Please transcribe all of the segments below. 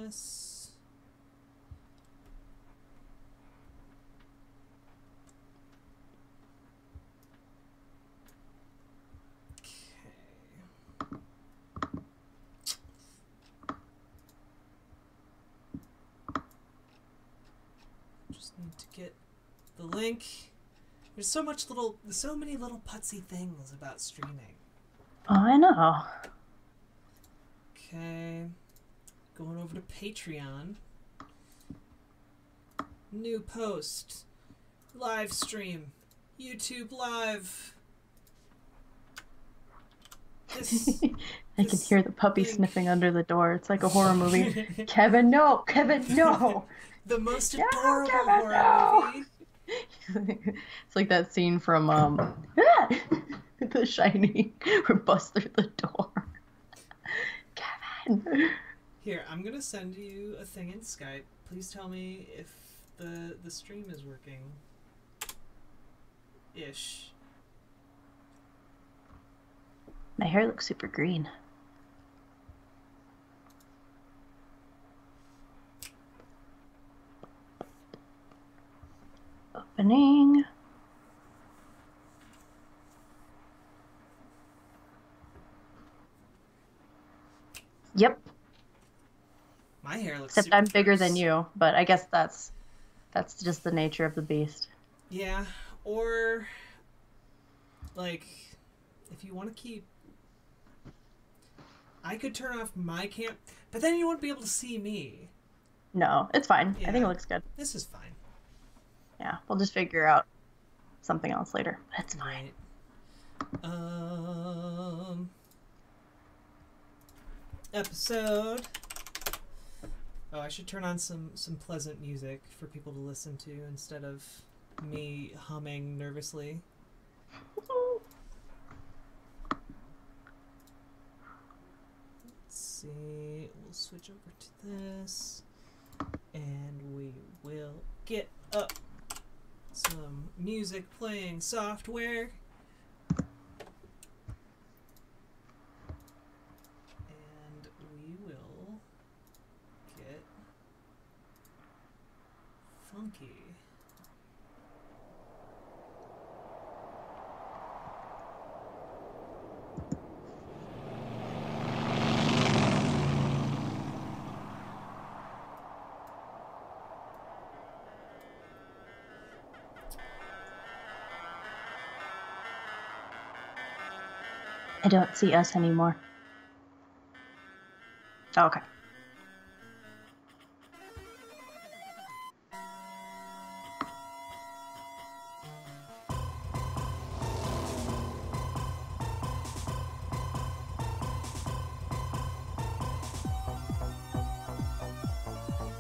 this. Just need to get the link. There's so many little putsy things about streaming. Oh, I know. Okay. Going over to Patreon. New post. Live stream. YouTube live. I can hear the puppy sniffing under the door. It's like a horror movie. Kevin, no! Kevin, no! The most No, adorable Kevin, horror no! movie. It's like that scene from The Shining where Bust through the door. Kevin! Here, I'm gonna send you a thing in Skype. Please tell me if the stream is working. Ish. My hair looks super green. Opening. Yep. My hair looks Except super I'm bigger gross. than you, but I guess that's just the nature of the beast. Yeah, or like if you want to keep, I could turn off my cam, but then you won't be able to see me. No, it's fine. Yeah. I think it looks good. This is fine. Yeah, we'll just figure out something else later. That's fine. Right. Episode. Oh, I should turn on some pleasant music for people to listen to instead of me humming nervously. Let's see. We'll switch over to this, and we will get up some music playing software. And we will get funky. I don't see us anymore. Okay.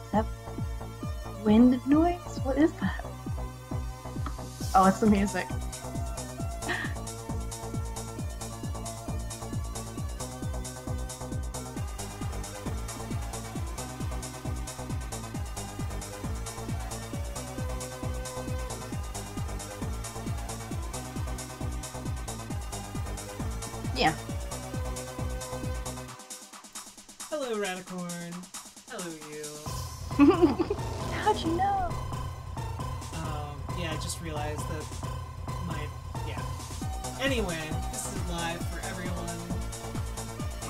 Is that wind noise? What is that? Oh, it's the music. Yeah. Hello, Radicorn. Hello, you. How'd you know? Yeah, I just realized that yeah. Anyway, this is live for everyone.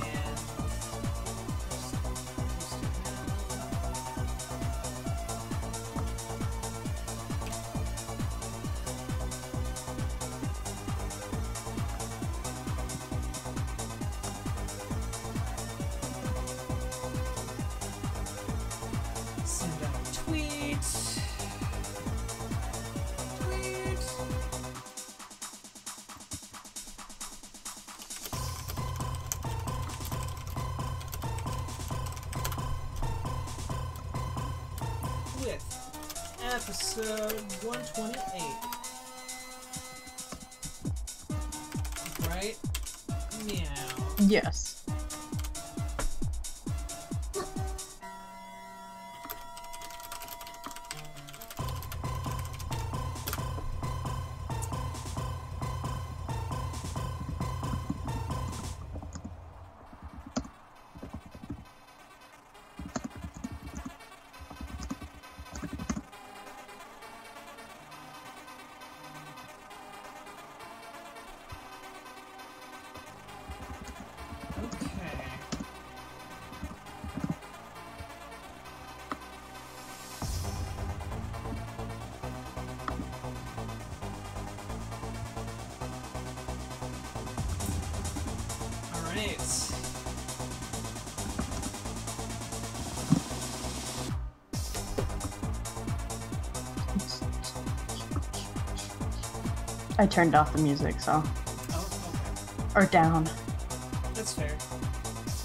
And send out a tweet. With episode 128. Right? Meow. Yes. right. I turned off the music, so. Oh, okay. Or down. That's fair.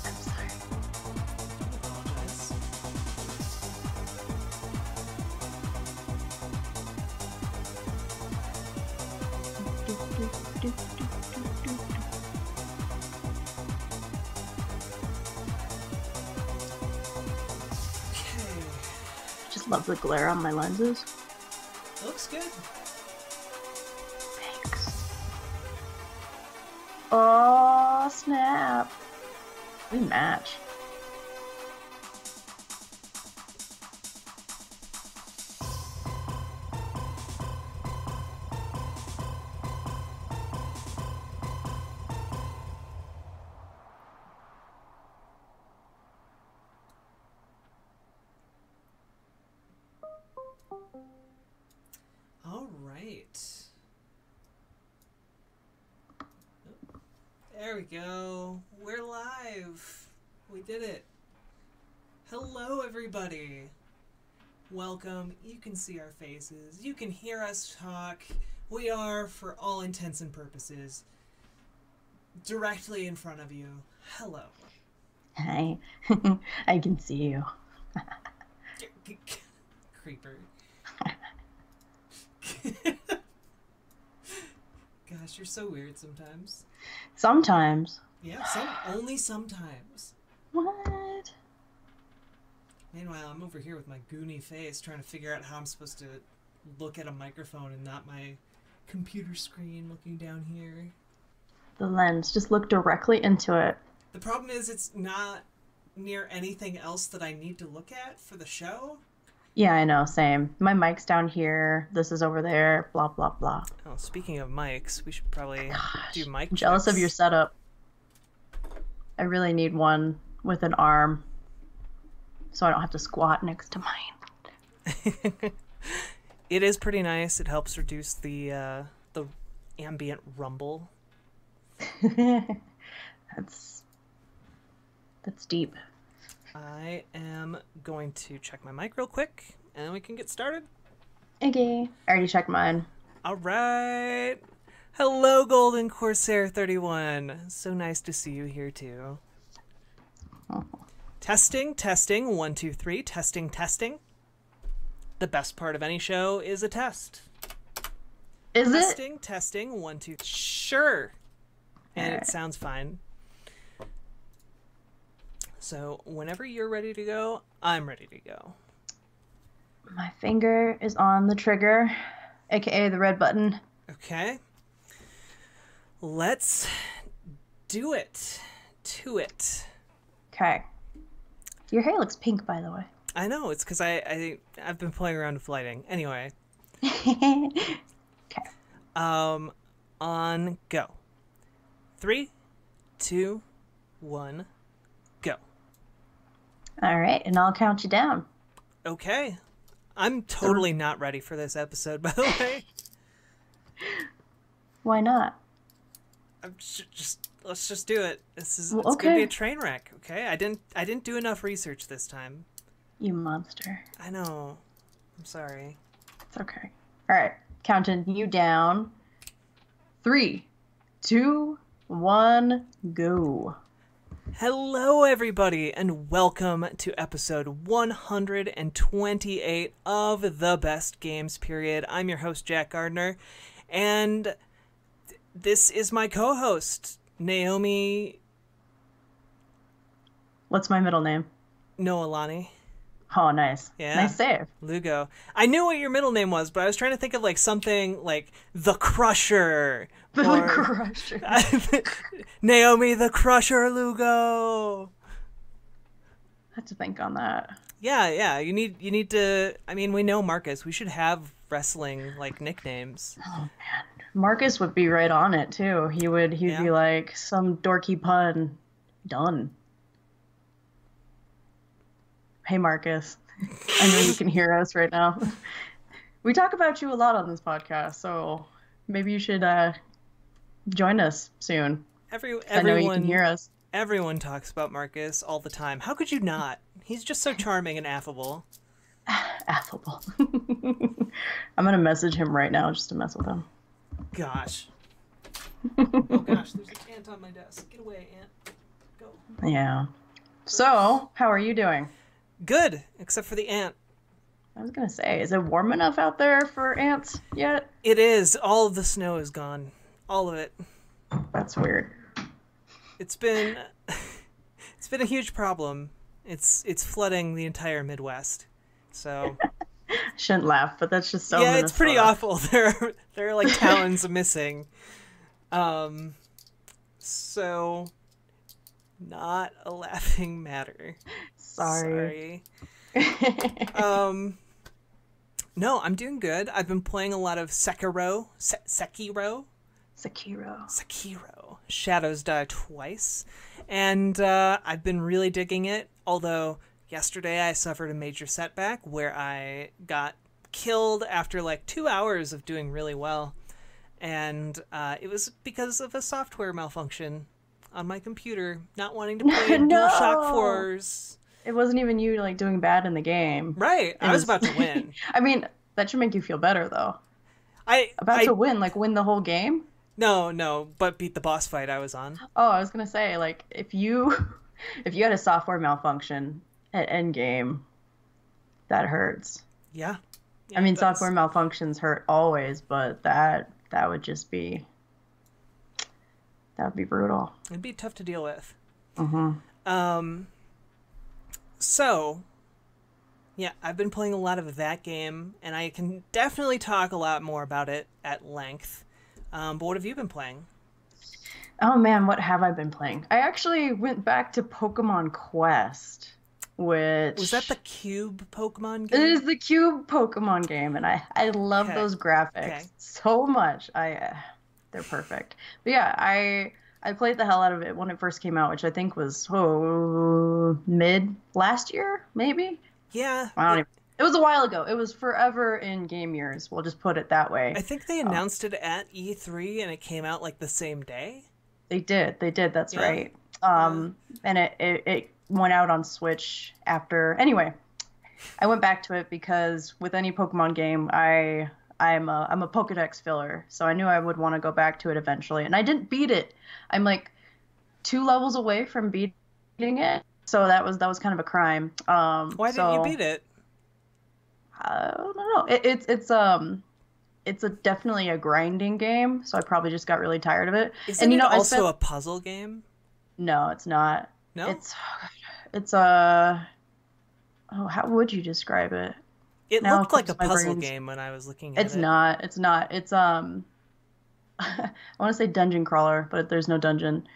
I'm sorry. Don't apologize. Okay. Just love the glare on my lenses. Looks good. Thanks. Oh, snap. We match. All right. There we go. We're live. We did it. Hello, everybody. Welcome. You can see our faces. You can hear us talk. We are, for all intents and purposes, directly in front of you. Hello. Hi. I can see you. Creeper. Gosh, you're so weird sometimes. Sometimes. Yeah, only sometimes. What? Meanwhile, I'm over here with my goony face trying to figure out how I'm supposed to look at a microphone and not my computer screen looking down here. The lens. Just look directly into it. The problem is it's not near anything else that I need to look at for the show. Yeah, I know. Same. My mic's down here. This is over there. Blah, blah, blah. Oh, speaking of mics, we should probably do mic I'm jealous checks. of your setup. I really need one with an arm so I don't have to squat next to mine. It is pretty nice. It helps reduce the ambient rumble. That's deep. I am going to check my mic real quick, and then we can get started. Okay. I already checked mine. All right. Hello, Golden Corsair 31. So nice to see you here, too. Oh. Testing, testing, 1, 2, 3, testing, testing. The best part of any show is a test. Is it? Testing, testing, 1, 2, sure. And All right. it sounds fine. So whenever you're ready to go, I'm ready to go. My finger is on the trigger, aka the red button. Okay. Let's do it. To it. Okay. Your hair looks pink, by the way. I know, it's because I've been playing around with lighting. Anyway. Okay. On go. 3, 2, 1, go. All right, and I'll count you down. Okay. I'm totally not ready for this episode, by the way. Why not? Let's just do it. It's Well, gonna be okay. a train wreck, okay? I didn't do enough research this time. You monster. I know. I'm sorry. It's okay. All right, counting you down. 3, 2, 1, go. Hello, everybody, and welcome to episode 128 of The Best Games Period. I'm your host, Jack Gardner, and this is my co-host, Naomi What's my middle name? Noelani Oh, nice. Yeah. Nice save. Lugo. I knew what your middle name was, but I was trying to think of like something like The Crusher. The or- Crusher. Naomi the Crusher Lugo. I have to think on that. Yeah. You need to. I mean, we know Marcus. We should have wrestling like nicknames. Oh man, Marcus would be right on it too. He'd Yeah. be like some dorky pun. Done. Hey Marcus, I know you can hear us right now. We talk about you a lot on this podcast, so maybe you should join us soon. I know you Everyone can hear us. Everyone talks about Marcus all the time. How could you not? He's just so charming and affable. Affable. I'm gonna message him right now just to mess with him. Gosh. Oh gosh, there's an ant on my desk. Get away, ant. Go. Yeah. So, how are you doing? Good, except for the ant. I was gonna say, is it warm enough out there for ants yet? It is. All of the snow is gone. All of it. That's weird. It's been a huge problem. It's flooding the entire Midwest. So Shouldn't laugh, but that's just so yeah, it's pretty Minnesota. awful. There are like towns missing. So not a laughing matter. Sorry. No, I'm doing good. I've been playing a lot of Sekiro. Sekiro. Shadows Die Twice. And I've been really digging it. Although yesterday I suffered a major setback where I got killed after like 2 hours of doing really well. And it was because of a software malfunction on my computer, not wanting to play No! DualShock 4s. It wasn't even you like doing bad in the game. Right. I was about to win. I mean, that should make you feel better though. I To win, like win the whole game? No, but beat the boss fight I was on. Oh, I was gonna say, like, if you had a software malfunction at endgame, that hurts. Yeah. I mean, software malfunctions hurt always, but that would just be brutal. It'd be tough to deal with. Mm-hmm. So, yeah, I've been playing a lot of that game, and I can definitely talk a lot more about it at length. But what have you been playing? Oh man, what have I been playing? I actually went back to Pokemon Quest, which... Was that the Cube Pokemon game? It is the Cube Pokemon game, and I love those graphics so much. They're perfect. But yeah, I played the hell out of it when it first came out, which I think was mid last year, maybe? Yeah. It was a while ago. It was forever in game years. We'll just put it that way. I think they announced it at E3 and it came out like the same day. They did. That's right. And it went out on Switch after. Anyway, I went back to it because with any Pokemon game, I'm a Pokedex filler, so I knew I would want to go back to it eventually. And I didn't beat it. I'm like 2 levels away from beating it, so that was kind of a crime. Why didn't you beat it? I don't know. It's definitely a grinding game, so I probably just got really tired of it. Isn't it also a puzzle game? No, it's not. No? It's a... Oh, how would you describe it? It looked like a puzzle game when I was looking at it. It's not. It's I want to say dungeon crawler, but there's no dungeon.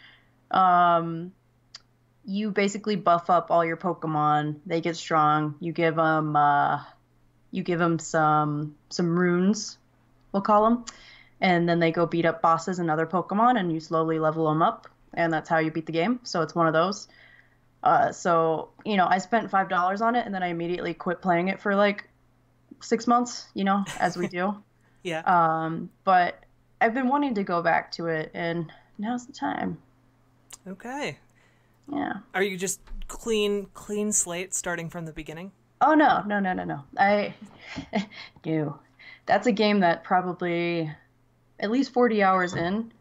You basically buff up all your Pokemon. They get strong. You give them some runes, we'll call them, and then they go beat up bosses and other Pokemon, and you slowly level them up, and that's how you beat the game. So it's one of those. So I spent $5 on it, and then I immediately quit playing it for like 6 months, as we do. Yeah. But I've been wanting to go back to it, and now's the time. Okay. Yeah. Are you just clean slate starting from the beginning? Oh, no. No. That's a game that probably at least 40 hours in.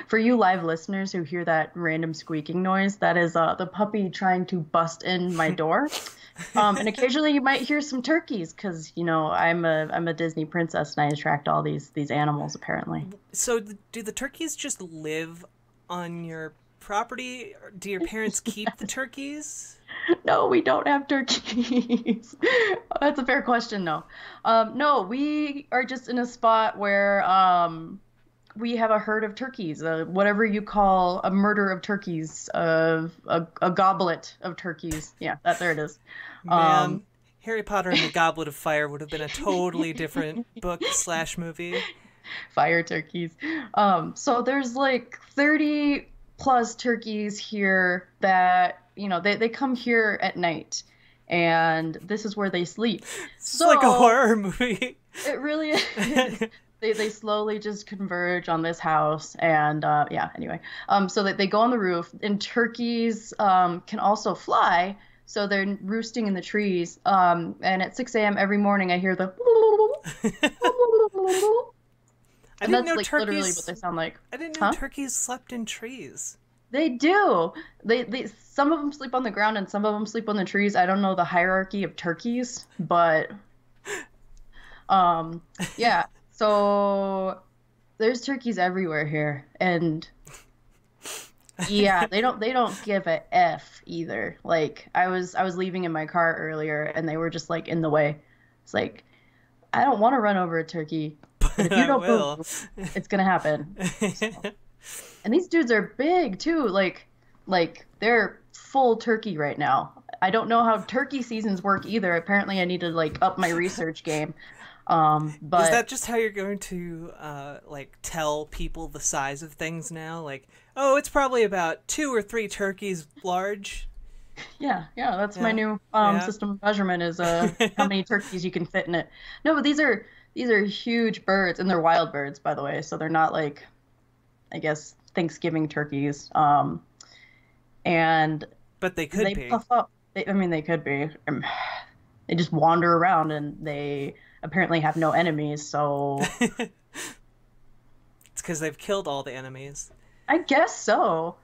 For you live listeners who hear that random squeaking noise, that is the puppy trying to bust in my door. And occasionally you might hear some turkeys because, I'm a Disney princess and I attract all these animals apparently. So do the turkeys just live on your property? Do your parents keep the turkeys? No, we don't have turkeys. That's a fair question, though. No, we are just in a spot where we have a herd of turkeys, whatever you call a murder of turkeys, a goblet of turkeys. Yeah, there it is. Man, Harry Potter and the Goblet of Fire would have been a totally different book/movie. Fire turkeys. So there's like 30 plus turkeys here that, they come here at night. and this is where they sleep. It's like a horror movie. It really is. They slowly just converge on this house, and yeah. Anyway, so that they go on the roof, and turkeys can also fly, so they're roosting in the trees. And at 6 a.m. every morning, I hear the. I And didn't that's know like literally turkeys. what they sound like. I didn't know Huh? turkeys slept in trees. They do. They some of them sleep on the ground and some of them sleep on the trees. I don't know the hierarchy of turkeys, but yeah. So there's turkeys everywhere here, and yeah, they don't give a F either. Like I was leaving in my car earlier and they were just like in the way. It's like I don't want to run over a turkey, but if you I don't will. move, it's gonna happen. So. And these dudes are big too. Like they're full turkey right now. I don't know how turkey seasons work either. Apparently, I need to like up my research game. Is that But just how you're going to like tell people the size of things now? Like, oh, it's probably about 2 or 3 turkeys large. yeah, that's my Yeah, new yeah. system of measurement is how many turkeys you can fit in it. No, but these are huge birds, and they're wild birds, by the way. So they're not like I guess Thanksgiving turkeys. And But they could they be. puff up. I mean, they could be. They just wander around, and they apparently have no enemies. So It's because they've killed all the enemies. I guess so.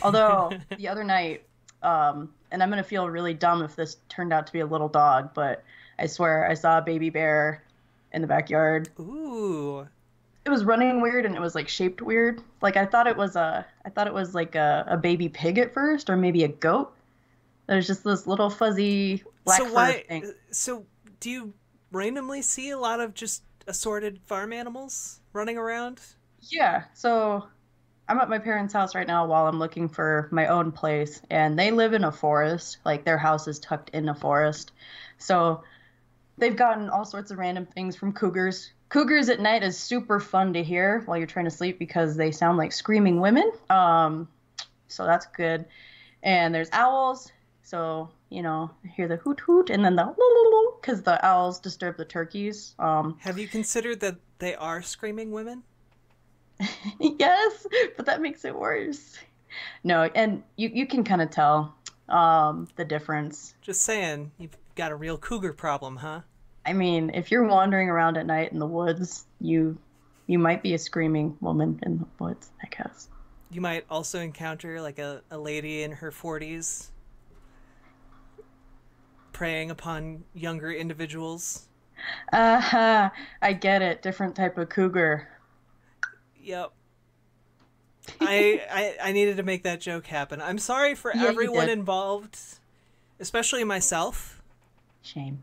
Although the other night, and I'm gonna feel really dumb if this turned out to be a little dog, but I swear I saw a baby bear in the backyard. Ooh. It was running weird, and it was like shaped weird. Like I thought it was like a baby pig at first, or maybe a goat. There's just this little fuzzy black So fur why? thing. So do you randomly see a lot of just assorted farm animals running around? Yeah, so I'm at my parents' house right now while I'm looking for my own place, and they live in a forest. Like their house is tucked in a forest. So they've gotten all sorts of random things from cougars. Cougars at night is super fun to hear while you're trying to sleep because they sound like screaming women. So that's good. And there's owls. So, hear the hoot hoot and then the because the owls disturb the turkeys. Have you considered that they are screaming women? Yes, but that makes it worse. No, and you can kind of tell the difference. Just saying, you've got a real cougar problem, huh? I mean, if you're wandering around at night in the woods, you might be a screaming woman in the woods, I guess. You might also encounter like a lady in her 40s preying upon younger individuals. I get it. Different type of cougar. Yep. I needed to make that joke happen. I'm sorry for Yeah, you everyone did. involved, especially myself. Shame.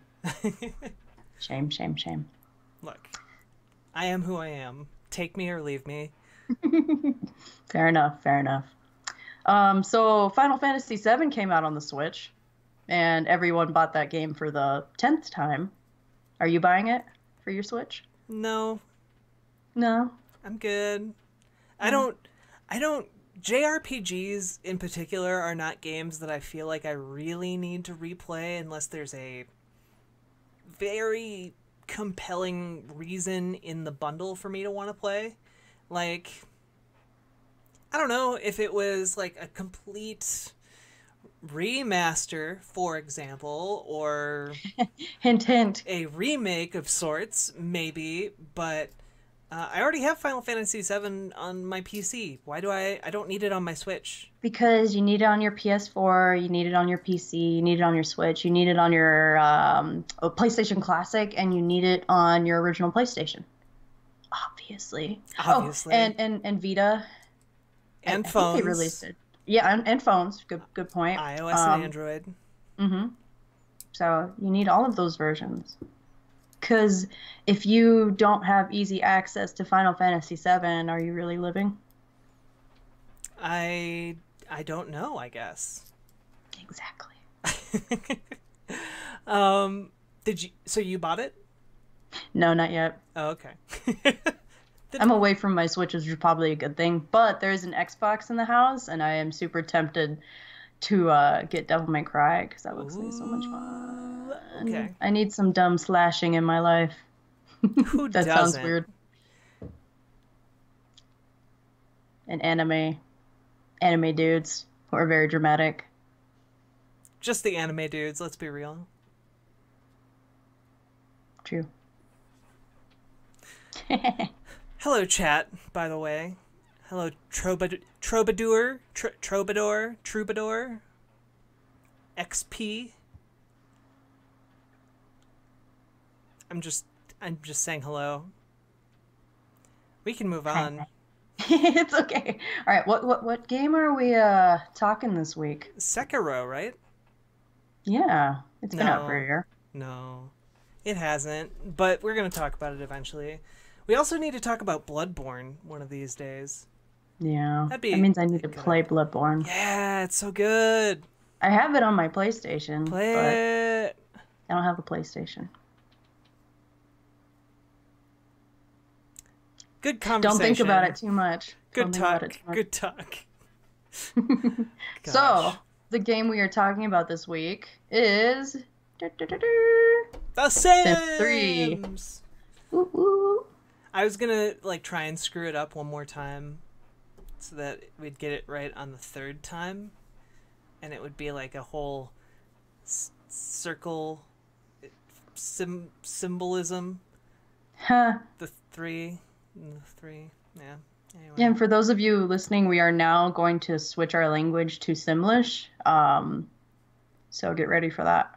Shame, shame, shame. Look, I am who I am. Take me or leave me. Fair enough, fair enough. So Final Fantasy VII came out on the Switch, and everyone bought that game for the 10th time. Are you buying it for your Switch? No, No. I'm good. I No. don't I don't JRPGs in particular are not games that I feel like I really need to replay unless there's a very compelling reason in the bundle for me to want to play. Like, I don't know if it was like a complete remaster, for example, or Hint, hint. a remake of sorts, maybe, but I already have Final Fantasy VII on my PC. Why do I don't need it on my Switch. Because you need it on your PS4, you need it on your PC, you need it on your Switch, you need it on your PlayStation Classic, and you need it on your original PlayStation. Obviously. Obviously. Oh, and Vita. And I think phones. they released it. Yeah, and phones. Good point. iOS and Android. Mm-hmm. So you need all of those versions. Because if you don't have easy access to Final Fantasy VII, are you really living? I don't know, I guess. Exactly. Did you so you bought it? No, not yet. Oh, okay. I'm away from my Switch, which is probably a good thing. But there is an Xbox in the house, and I am super tempted to get Devil May Cry because that looks like so much Ooh, fun. okay. I need some dumb slashing in my life. Who That sounds doesn't? weird. And anime dudes who are very dramatic. Just the anime dudes, let's be real. True. Hello, chat, by the way. Hello, Troubadour, XP. I'm just saying hello. We can move on. It's okay. All right, what game are we talking this week? Sekiro, right? Yeah, it's been out for a No. year. No. It hasn't, but we're going to talk about it eventually. We also need to talk about Bloodborne one of these days. Yeah, That'd be that means I need a to good play idea. Bloodborne. Yeah, it's so good. I have it on my PlayStation, but Play it. I don't have a PlayStation. Good Don't conversation. think about it too much. Good Don't think about talk. it too much. Good talk. So, Gosh. the game we are talking about this week is The Sims 3. Sims. Ooh, ooh. I was gonna try and screw it up one more time, so that we'd get it right on the third time, and it would be like a whole circle symbolism. Huh. The three. Yeah. Anyway. Yeah, and for those of you listening, we are now going to switch our language to Simlish. So get ready for that.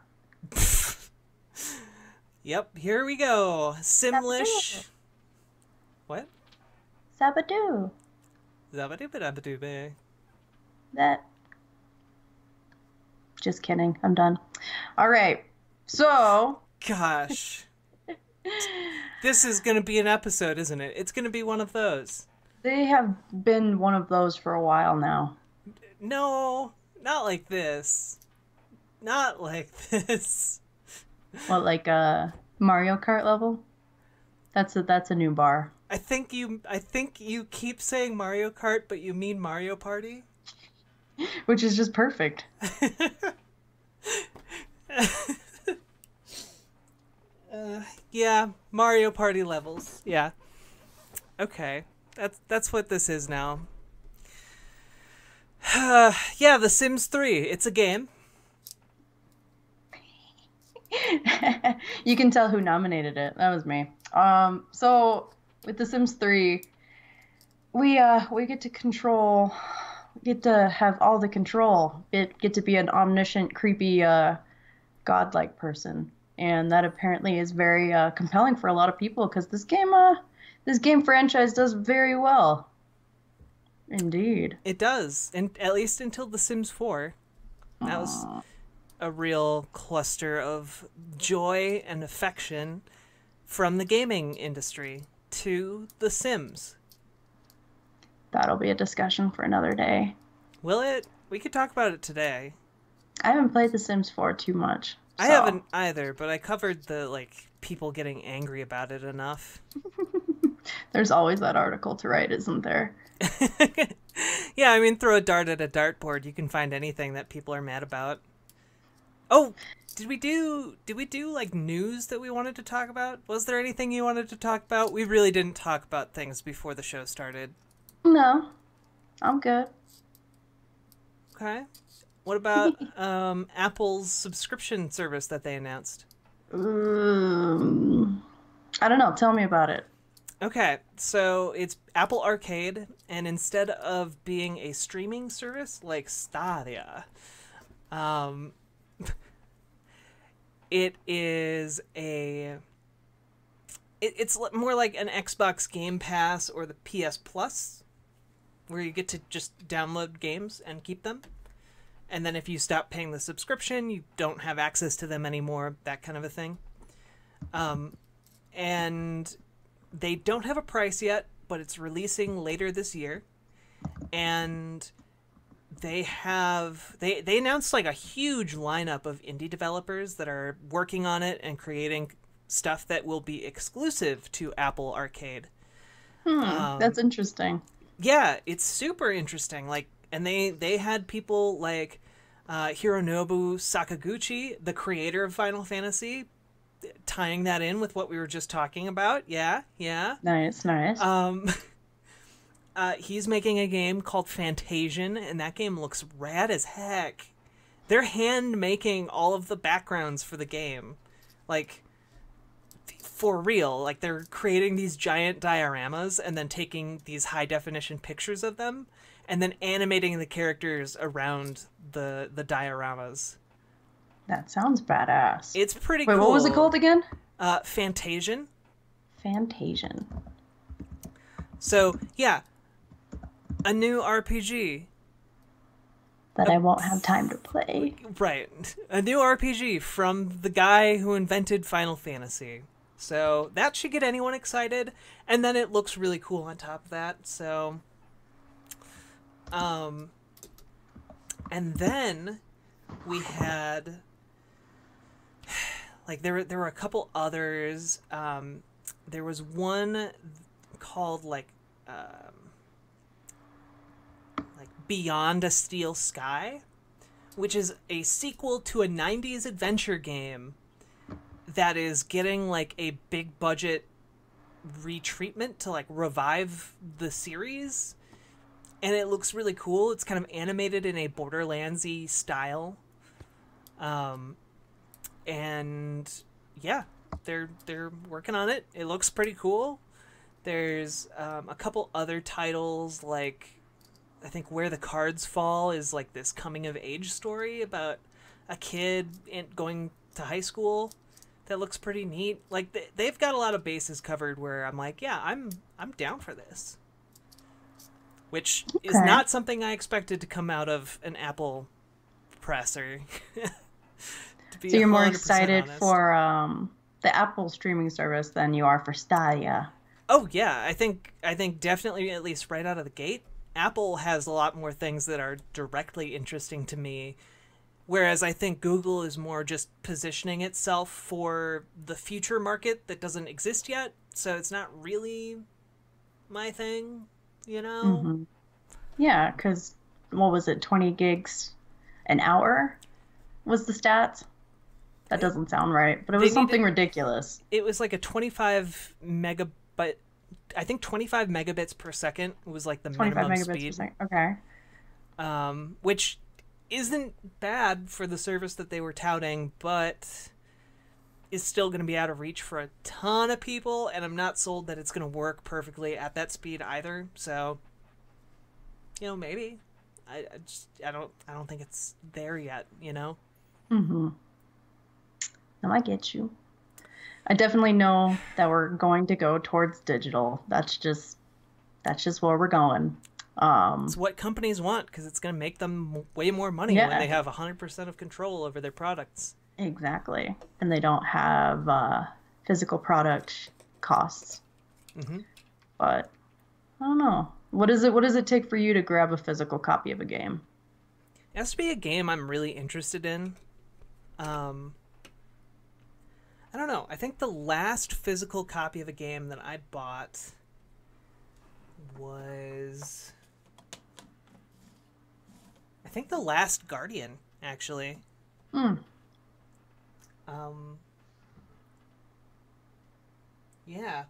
Yep, here we go. Simlish. What? Sabadoo. Zabadoo-ba-dabadoo-ba. That. Just kidding. I'm done. All right. So. Gosh. This is going to be an episode, isn't it? It's going to be one of those. They have been one of those for a while now. No, not like this. Not like this. What, like a Mario Kart level? That's a new bar. I think you keep saying Mario Kart, but you mean Mario Party. Which is just perfect. Yeah, Mario Party levels. Yeah. Okay. That's what this is now. Yeah, The Sims 3. It's a game. You can tell who nominated it. That was me. So with The Sims 3, we get to control, get to have all the control. Get to be an omniscient, creepy, godlike person, and that apparently is very compelling for a lot of people because this game franchise does very well. Indeed. It does, and at least until The Sims 4. That was a real cluster of joy and affection from the gaming industry to The Sims. That'll be a discussion for another day. Will it? We could talk about it today. I haven't played The Sims 4 too much. I so- haven't either, but I covered the people getting angry about it enough. There's always that article to write, isn't there? Yeah, I mean, throw a dart at a dartboard. You can find anything that people are mad about. Oh, did we do news that we wanted to talk about? Was there anything you wanted to talk about? We really didn't talk about things before the show started. No, I'm good. Okay. What about Apple's subscription service that they announced? I don't know. Tell me about it. Okay, so it's Apple Arcade, and instead of being a streaming service like Stadia, it is it's more like an Xbox Game Pass or the PS Plus, where you get to just download games and keep them. And then if you stop paying the subscription, you don't have access to them anymore, that kind of a thing. And they don't have a price yet, but it's releasing later this year. And they announced a huge lineup of indie developers that are working on it and creating stuff that will be exclusive to Apple Arcade. That's interesting. Yeah, it's super interesting. And they had people like Hironobu Sakaguchi, the creator of Final Fantasy, tying that in with what we were just talking about. Yeah, yeah. Nice, nice. He's making a game called Fantasian, and that game looks rad as heck. They're hand making all of the backgrounds for the game. Like, for real. Like, they're creating these giant dioramas and then taking these high definition pictures of them and then animating the characters around the dioramas. That sounds badass. It's pretty cool. Wait, what was it called again? Fantasian. Fantasian. So, yeah. A new RPG. That I won't have time to play. Right. A new RPG from the guy who invented Final Fantasy. So that should get anyone excited. And then it looks really cool on top of that. So, and then we had, like, there were a couple others. There was one called, like Beyond a Steel Sky, which is a sequel to a 90s adventure game that is getting, like, a big budget retreatment to, like, revive the series. And it looks really cool. It's kind of animated in a Borderlands-y style. And yeah, they're working on it. It looks pretty cool. There's a couple other titles, like, I think Where the Cards Fall is, like, this coming-of-age story about a kid going to high school that looks pretty neat. Like, they've got a lot of bases covered where I'm like, yeah, I'm down for this. Which is not something I expected to come out of an Apple presser. So you're more excited for the Apple streaming service than you are for Stadia. Oh, yeah. I think definitely, at least right out of the gate, Apple has a lot more things that are directly interesting to me, whereas I think Google is more just positioning itself for the future market that doesn't exist yet, so it's not really my thing, you know? Mm-hmm. Yeah, because, what was it, 20 gigs an hour was the stats? That doesn't sound right, but it was something ridiculous. It was like a 25 megabyte... I think 25 megabits per second was like the minimum speed. 25 megabits per second. Okay. Which isn't bad for the service that they were touting, but is still going to be out of reach for a ton of people, and I'm not sold that it's going to work perfectly at that speed either. So, you know, maybe. I don't think it's there yet, you know? Mm-hmm. No, I get you. I definitely know that we're going to go towards digital. That's just where we're going. It's what companies want, because it's going to make them way more money when they have 100% of control over their products. Exactly. And they don't have physical product costs. Mm-hmm. But I don't know. What does it take for you to grab a physical copy of a game? It has to be a game I'm really interested in. I don't know. I think the last physical copy of a game that I bought was... I think The Last Guardian, actually. Yeah.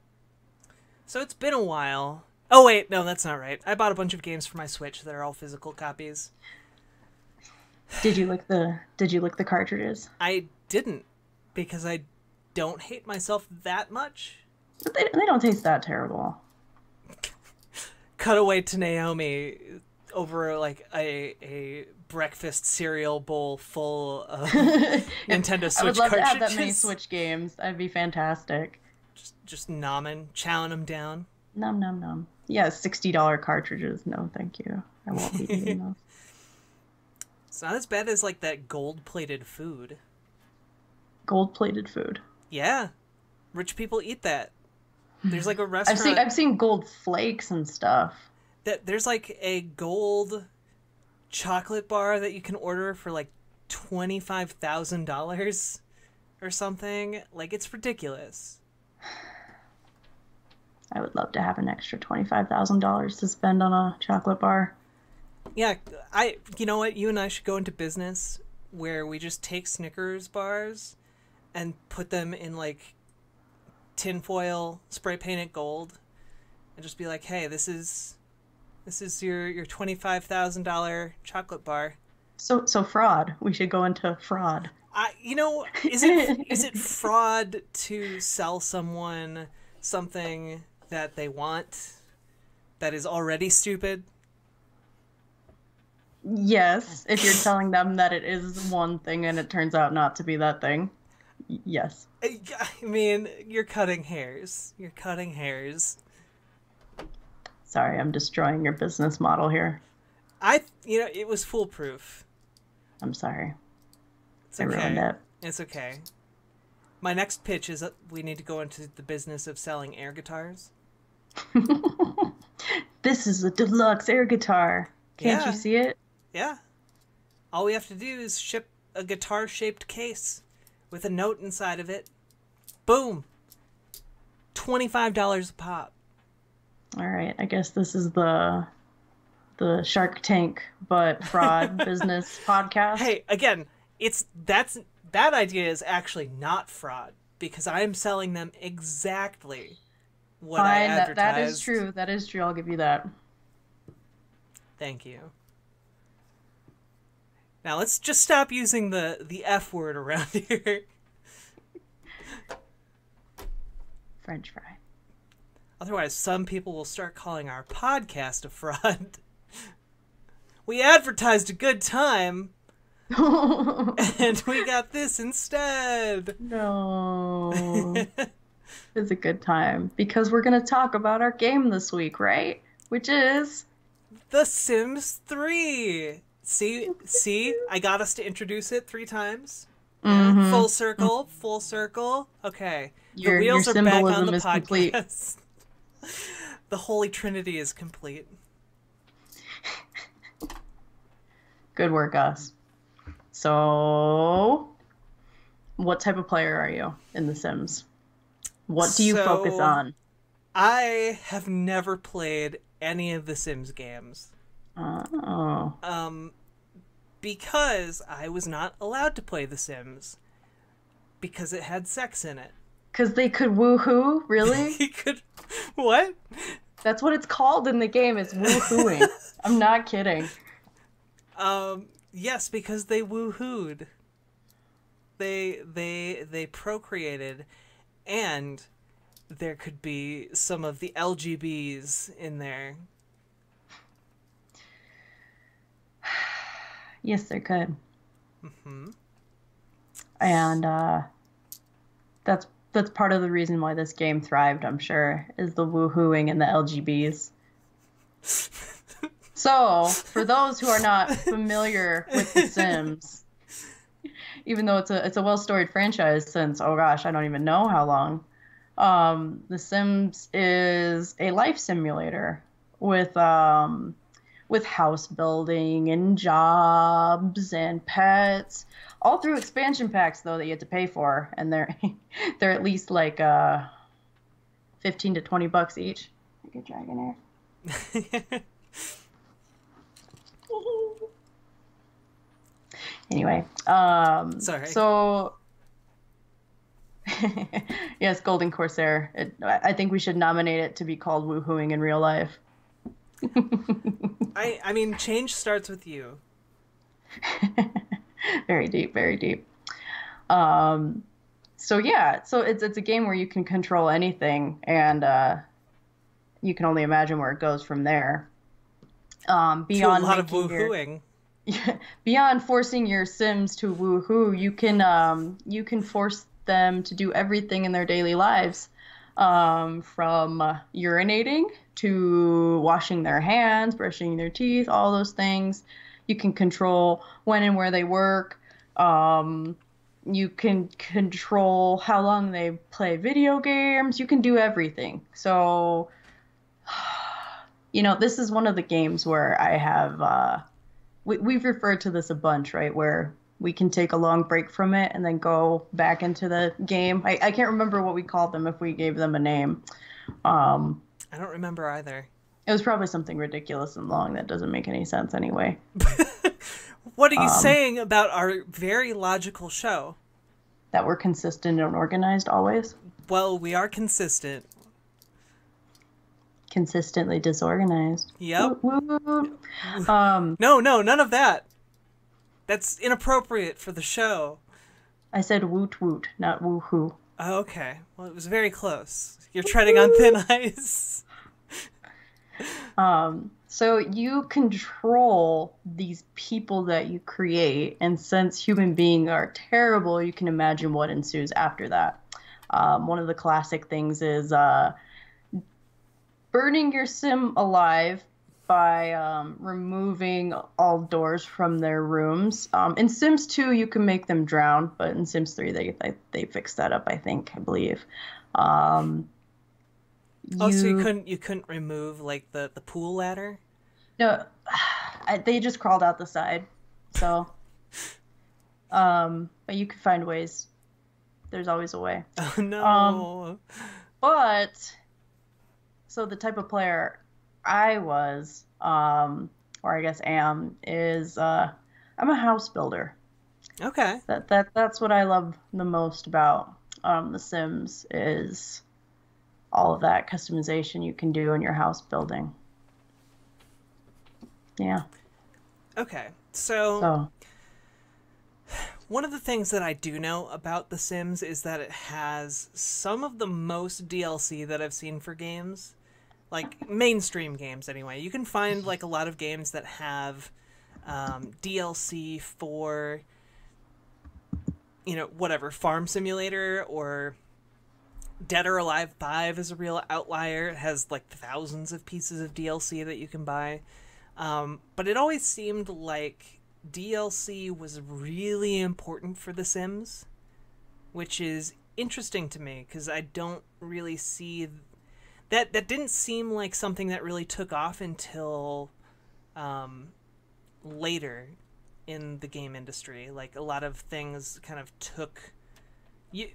So it's been a while. Oh, wait. No, that's not right. I bought a bunch of games for my Switch that are all physical copies. Did you lick the cartridges? I didn't, because I don't hate myself that much. But they don't taste that terrible. Cut away to Naomi over, like, a breakfast cereal bowl full of Nintendo Switch cartridges. I would love to have that many Switch games. That'd be fantastic. Just nomming, chowing them down. Nom nom nom. Yeah, $60 cartridges. No, thank you. I won't be eating those. It's not as bad as, like, that gold-plated food. Gold-plated food? Yeah. Rich people eat that. There's, like, a restaurant... I've seen gold flakes and stuff. There's, like, a gold chocolate bar that you can order for, like, $25,000 or something. Like, it's ridiculous. I would love to have an extra $25,000 to spend on a chocolate bar. Yeah, you know what? You and I should go into business where we just take Snickers bars and put them in like tinfoil, spray paint it gold, and just be like, "Hey, this is your $25,000 chocolate bar." So fraud. We should go into fraud. Is it fraud to sell someone something that they want that is already stupid? Yes, if you're telling them that it is one thing and it turns out not to be that thing. Yes. I mean, you're cutting hairs. You're cutting hairs. Sorry, I'm destroying your business model here. It was foolproof. I'm sorry. It's I okay. ruined it. It's okay. My next pitch is that we need to go into the business of selling air guitars. This is a deluxe air guitar. Can't you see it? Yeah. All we have to do is ship a guitar-shaped case with a note inside of it. Boom. $25 a pop. All right. I guess this is the Shark Tank but fraud business podcast. Hey, again, that idea is actually not fraud because I am selling them exactly what I advertised. That is true. That is true. I'll give you that. Thank you. Now let's just stop using the F word around here. French fry. Otherwise, some people will start calling our podcast a fraud. We advertised a good time, and we got this instead. No. It's a good time because we're going to talk about our game this week, right? Which is The Sims 3. See, I got us to introduce it 3 times. Mm-hmm. Full circle, full circle. Okay. Your wheels are back on the is podcast. complete. The Holy Trinity is complete. Good work, Gus. So, what type of player are you in The Sims? What do you focus on? I have never played any of the Sims games. Oh. Because I was not allowed to play The Sims. Because it had sex in it. Because they could woohoo? Really? He could... What? That's what it's called in the game, is woohooing. I'm not kidding. Yes, because they woohooed. They procreated, and there could be some of the LGBs in there. Yes, there could. Mm-hmm. And that's part of the reason why this game thrived, I'm sure, is the woohooing and the LGBs. So, for those who are not familiar with The Sims, even though it's a well-storied franchise since, oh gosh, I don't even know how long, The Sims is a life simulator with house building and jobs and pets, all through expansion packs though that you have to pay for, and they're at least like $15 to $20 each. Like a Dragonair. Anyway, sorry. So yes, Golden Corsair. I think we should nominate it to be called Woohooing in real life. I mean, change starts with you. Very deep, very deep. So yeah, so it's a game where you can control anything, and you can only imagine where it goes from there. Beyond to a lot of woohooing. Beyond forcing your Sims to woohoo, you can force them to do everything in their daily lives, from urinating to washing their hands, brushing their teeth, all those things. You can control when and where they work. You can control how long they play video games. You can do everything. So, this is one of the games where I have, we've referred to this a bunch, right? Where we can take a long break from it and then go back into the game. I can't remember what we called them, if we gave them a name. I don't remember either. It was probably something ridiculous and long that doesn't make any sense anyway. What are you saying about our very logical show? That we're consistent and organized always. Well, we are consistent. Consistently disorganized. Yep. Woo, woo. No, none of that. That's inappropriate for the show. I said woot woot, not woo-hoo. Oh, okay. Well, it was very close. You're treading on thin ice. So you control these people that you create, and since human beings are terrible, you can imagine what ensues after that. One of the classic things is burning your sim alive by removing all doors from their rooms. In Sims 2, you can make them drown, but in Sims 3, they fixed that up, I believe. So you couldn't remove like the pool ladder? No, they just crawled out the side. So, but you can find ways. There's always a way. Oh no. But so the type of player I was, or I guess am, is I'm a house builder. Okay. That's what I love the most about The Sims is all of that customization you can do in your house building. Yeah. Okay. So one of the things that I do know about The Sims is that it has some of the most DLC that I've seen for games. Like, mainstream games, anyway. You can find, like, a lot of games that have DLC for, you know, whatever, Farm Simulator or Dead or Alive 5 is a real outlier. It has, like, thousands of pieces of DLC that you can buy. But it always seemed like DLC was really important for The Sims, which is interesting to me, because I don't really see... That didn't seem like something that really took off until later in the game industry. Like, a lot of things kind of took...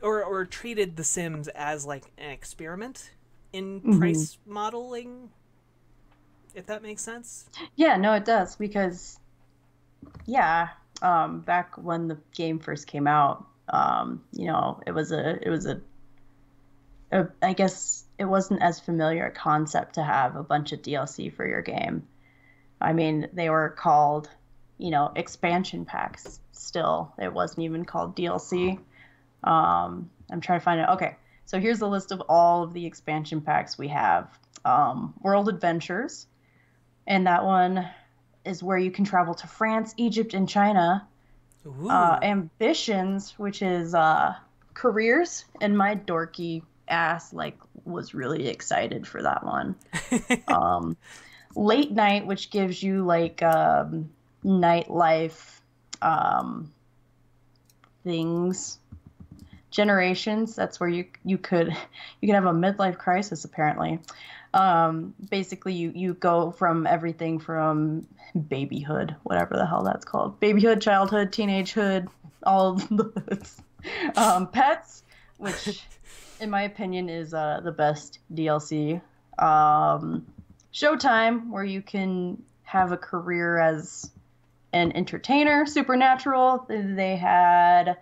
or treated The Sims as, like, an experiment in price modeling, if that makes sense. Yeah, no, it does, because, yeah, back when the game first came out, you know, it was a I guess it wasn't as familiar a concept to have a bunch of DLC for your game. I mean, they were called, you know, expansion packs still. It wasn't even called DLC. I'm trying to find it. Okay, so here's the list of all of the expansion packs we have. World Adventures, and that one is where you can travel to France, Egypt, and China. Ambitions, which is careers, and my dorky ass was really excited for that one. Late Night, which gives you nightlife things. Generations, that's where you could have a midlife crisis, apparently. Basically you go from everything from babyhood, whatever the hell that's called, babyhood, childhood, teenagehood, all of the hoods. Pets, which in my opinion is the best DLC. Showtime, where you can have a career as an entertainer. Supernatural, they had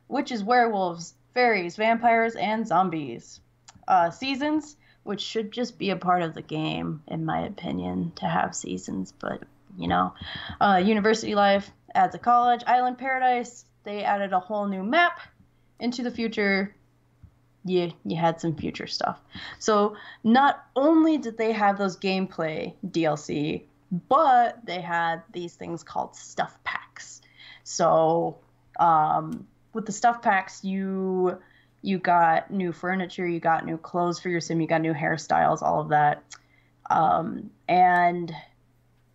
witches, werewolves, fairies, vampires, and zombies. Seasons, which should just be a part of the game, in my opinion, to have seasons, but, you know. University life adds a college. Island Paradise, they added a whole new map. Into the future, you had some future stuff. So not only did they have those gameplay DLC, but they had these things called stuff packs. So with the stuff packs, you got new furniture, you got new clothes for your sim, you got new hairstyles, all of that. And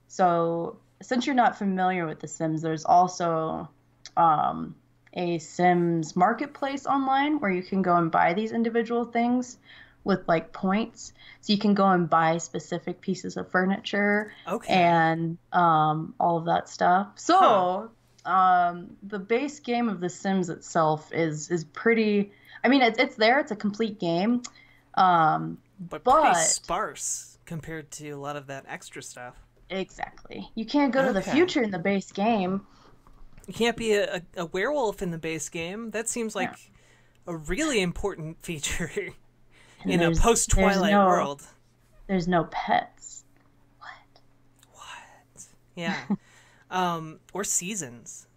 so since you're not familiar with The Sims, there's also a Sims marketplace online where you can go and buy these individual things with points. So you can go and buy specific pieces of furniture and all of that stuff. So the base game of The Sims itself is pretty... I mean, it's there. It's a complete game. But pretty sparse compared to a lot of that extra stuff. Exactly. You can't go to the Okay. future in the base game. You can't be a werewolf in the base game. That seems Yeah. like a really important feature And in a there's post-Twilight no world. there's no pets. What? What? Yeah. Or seasons.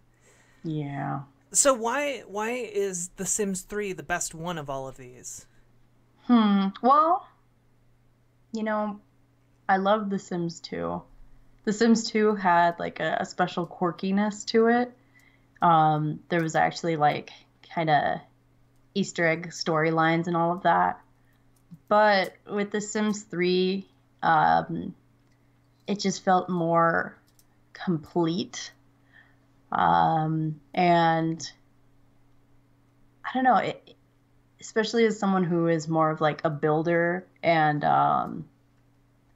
Yeah. So why is The Sims 3 the best one of all of these? Well, you know, I love The Sims 2. The Sims 2 had like a special quirkiness to it. There was actually like kind of Easter egg storylines and all of that. But with The Sims 3, it just felt more complete. And I don't know, especially as someone who is more of like a builder and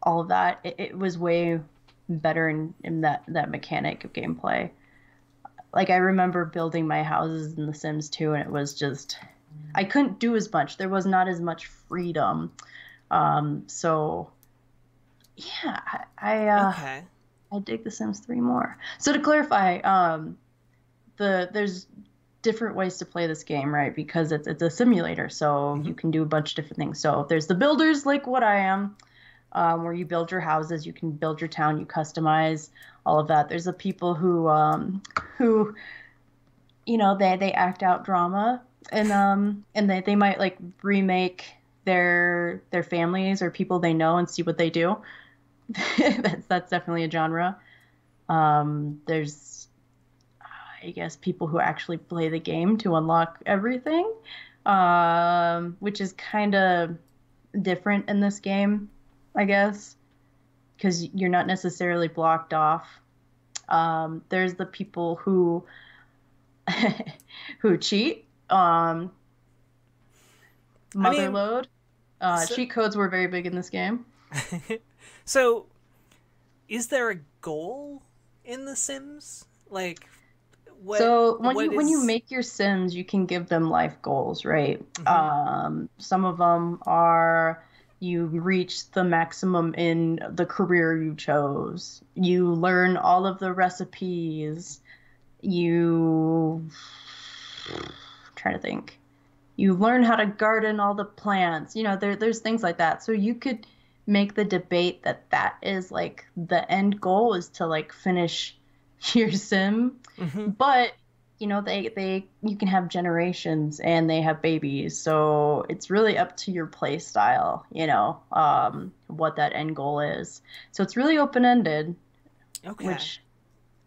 all of that, it was way better in that mechanic of gameplay. Like I remember building my houses in The Sims 2, and it was just I couldn't do as much. There was not as much freedom. So yeah, Okay. I dig The Sims 3 more. So to clarify, there's different ways to play this game, right? Because it's a simulator, so Mm-hmm. you can do a bunch of different things. So there's the builders, like what I am, where you build your houses, you can build your town, you customize all of that. There's the people who they act out drama, and they might like remake their families or people they know and see what they do. That's definitely a genre. There's I guess people who actually play the game to unlock everything, which is kind of different in this game, I guess, because you're not necessarily blocked off. There's the people who who cheat. I mean, Motherload. so, Cheat codes were very big in this game. so is there a goal in The Sims? Like, So when you is? make your Sims, you can give them life goals, right? Mhm. Some of them are you reach the maximum in the career you chose. You learn all of the recipes. You trying to think. You learn how to garden all the plants. There's things like that. So you could make the debate that is like the end goal is to like finish your sim, Mhm. but they you can have generations and they have babies, so it's really up to your play style, what that end goal is. So it's really open-ended, Okay. which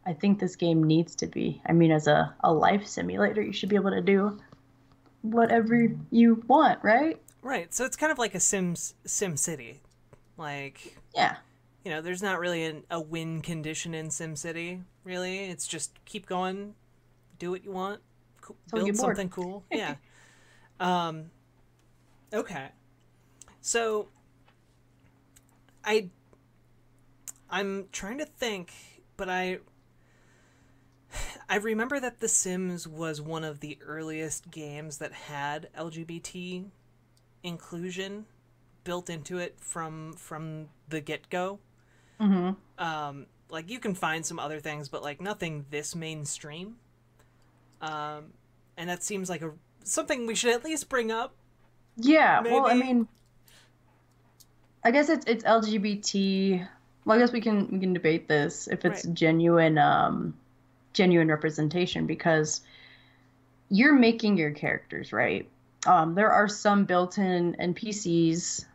I think this game needs to be. I mean, as a life simulator, you should be able to do whatever you want, right? Right. So it's kind of like a Sim City. Like, Yeah. there's not really a win condition in Sim City, really. It's just keep going, do what you want, Until you build get bored. something cool. Yeah. Um, okay. So I I'm trying to think, but I remember that The Sims was one of the earliest games that had LGBT inclusion built into it from the get go. Hmm. Like you can find some other things, but like nothing this mainstream. And that seems like a something we should at least bring up. Yeah. Well, I Maybe. mean, I guess it's LGBT. Well, I guess we can debate this if it's Right. genuine representation, because you're making your characters, right? There are some built-in NPCs,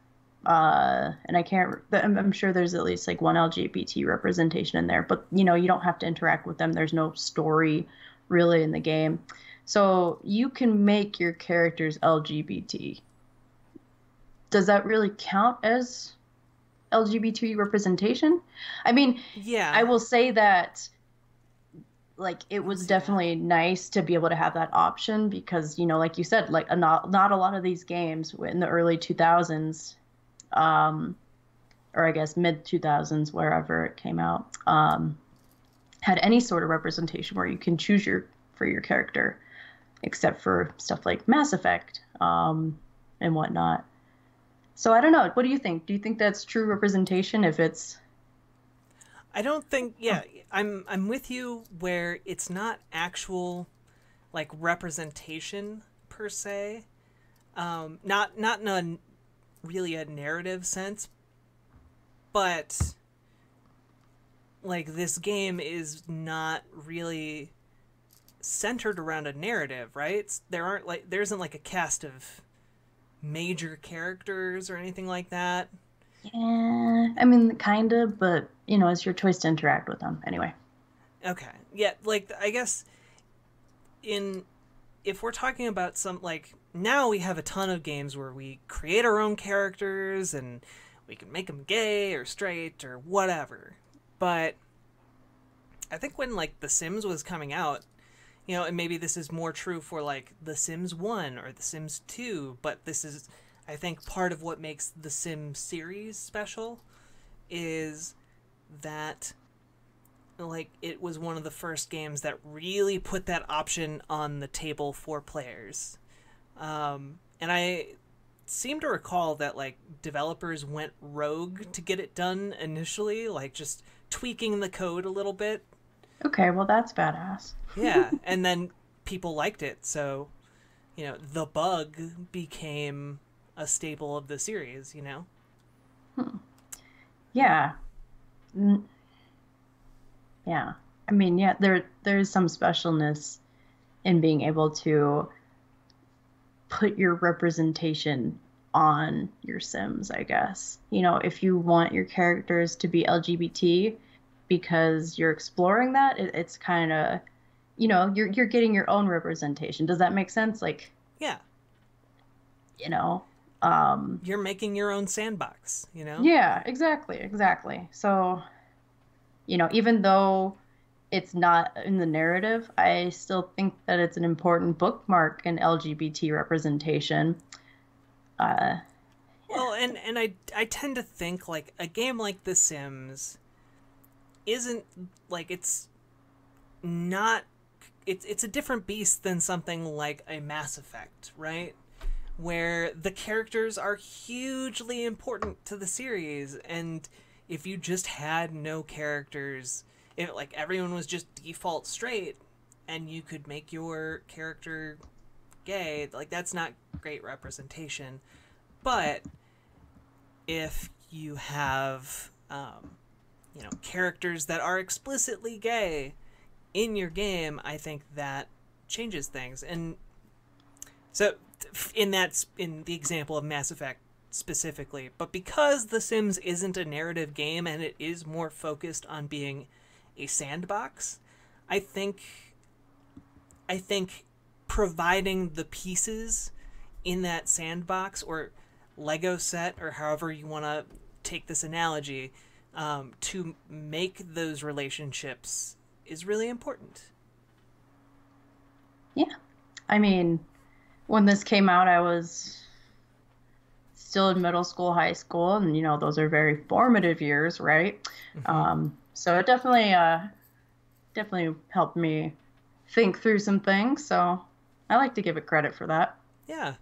and I can't. I'm sure there's at least like one LGBT representation in there, but you don't have to interact with them. There's no story really in the game, so you can make your characters LGBT. Does that really count as LGBT representation? I mean, I Yeah, will say that like it I can was see that. definitely nice to be able to have that option, because like you said, like not a lot of these games in the early 2000s, um or I guess mid 2000s, wherever it came out, had any sort of representation where you can choose your character, except for stuff like Mass Effect, and whatnot. So I don't know. What do you think? Do you think that's true representation if it's I don't think. Yeah, I'm with you where it's not actual like representation per se. Not in a really a narrative sense, but like this game is not really centered around a narrative, right? There isn't like a cast of major characters or anything like that. yeah, I mean kind of, but you know, it's your choice to interact with them anyway. Okay. Yeah, like I guess in if we're talking about some like now we have a ton of games where we create our own characters and we can make them gay or straight or whatever. But I think when like The Sims was coming out, and maybe this is more true for like The Sims 1 or The Sims 2, but this is I think part of what makes the Sim series special is that like it was one of the first games that really put that option on the table for players. And I seem to recall that like developers went rogue to get it done initially, like just tweaking the code a little bit. Okay, well that's badass. Yeah, and then people liked it, so the bug became a staple of the series. Yeah. Yeah. I mean, yeah, there's some specialness in being able to put your representation on your Sims, I guess. If you want your characters to be LGBT because you're exploring that, it's kind of, you're getting your own representation. Does that make sense? Like, Yeah, you know, you're making your own sandbox. yeah, exactly. So, even though it's not in the narrative, I still think that it's an important bookmark in LGBT representation. Uh, Well, and I tend to think like a game like The Sims isn't like not it's a different beast than something like a Mass Effect, right? Where the characters are hugely important to the series, and if you just had no characters, if like everyone was just default straight and you could make your character gay, like that's not great representation. But if you have characters that are explicitly gay in your game, I think that changes things. And so in the example of Mass Effect specifically, but because The Sims isn't a narrative game and it is more focused on being a sandbox, I think providing the pieces in that sandbox or Lego set or however you want to take this analogy, to make those relationships is really important. yeah. I mean, when this came out, I was still in middle school, high school, and those are very formative years, right? Mm-hmm. So it definitely helped me think through some things. So I like to give it credit for that. Yeah,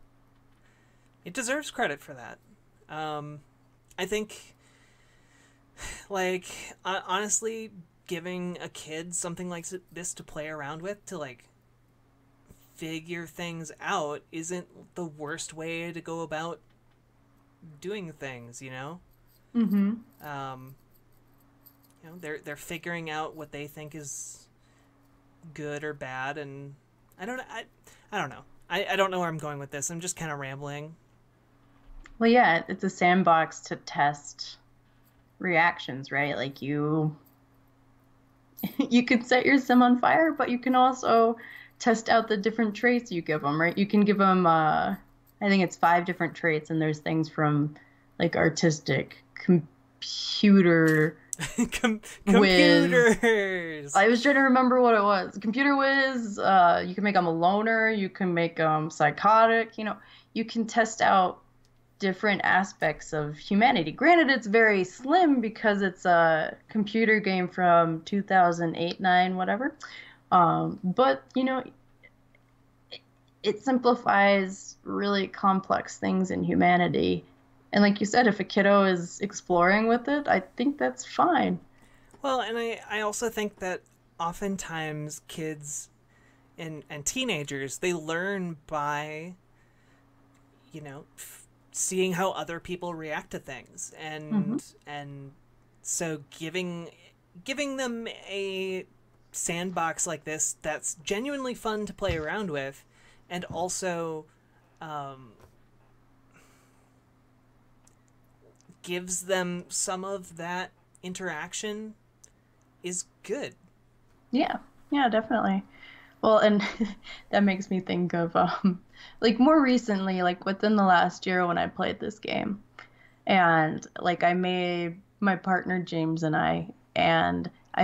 it deserves credit for that. I think, like, honestly, giving a kid something like this to play around with to like figure things out isn't the worst way to go about doing things. Mm-hmm. Um, they're figuring out what they think is good or bad, and I don't know. I don't know where I'm going with this. I'm just kind of rambling. Well, yeah, it's a sandbox to test reactions, right? Like you could set your sim on fire, but you can also test out the different traits you give them, right? You can give them, I think it's 5 different traits, and there's things from like artistic, computer Computers. whiz. I was trying to remember what it was. Computer whiz. You can make them a loner. You can make them psychotic. You can test out different aspects of humanity. Granted, it's very slim because it's a computer game from 2008, 9, whatever. But it simplifies really complex things in humanity And like you said, if a kiddo is exploring with it, I think that's fine. Well, and I also think that oftentimes kids and teenagers, they learn by, seeing how other people react to things, Hmm. and so giving them a sandbox like this that's genuinely fun to play around with, and also um, gives them some of that interaction is good. Yeah, yeah, definitely. Well, and that makes me think of like more recently, like within the last year when I played this game. And like I made my partner James and I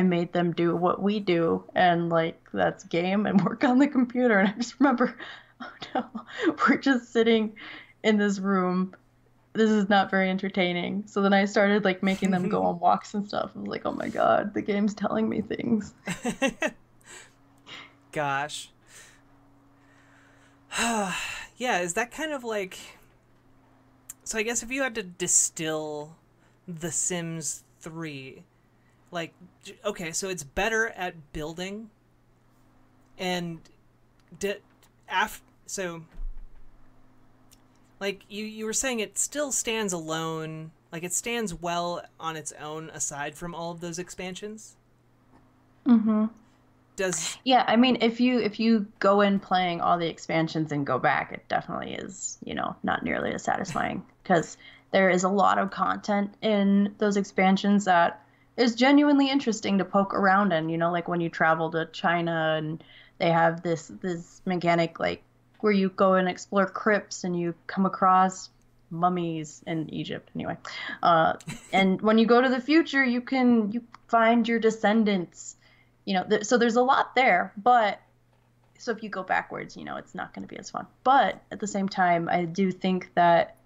made them do what we do, and like that's game and work on the computer. And I just remember, oh no, we're just sitting in this room. This is not very entertaining. So then I started like making them go on walks and stuff. I was like, oh my God, the game's telling me things. Gosh. Yeah, is that kind of like. So I guess if you had to distill The Sims 3, like, okay, so it's better at building, and so like you were saying, it still stands alone, like it stands well on its own aside from all of those expansions. Hmm. Does Yeah, I mean, if you go in playing all the expansions and go back, it definitely is, not nearly as satisfying because there is a lot of content in those expansions that is genuinely interesting to poke around in, like when you travel to China and they have this mechanic like where you go and explore crypts and you come across mummies in Egypt anyway. Uh, and when you go to the future, you find your descendants, so there's a lot there, but so if you go backwards, it's not going to be as fun. But at the same time, I do think that,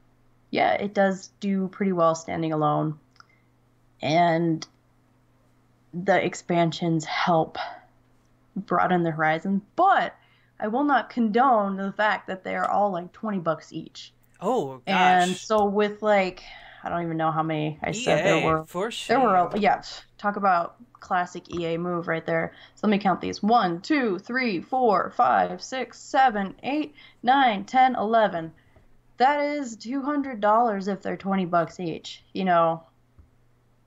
yeah, it does do pretty well standing alone. And the expansions help broaden the horizon. But I will not condone the fact that they are all like $20 each. oh And gosh, so with like, I don't even know how many I said there EA were. for There were, shame. yeah, talk about classic EA move right there. So let me count these. 1, 2, 3, 4, 5, 6, 7, 8, 9, 10, 11. That is $200 if they're $20 each.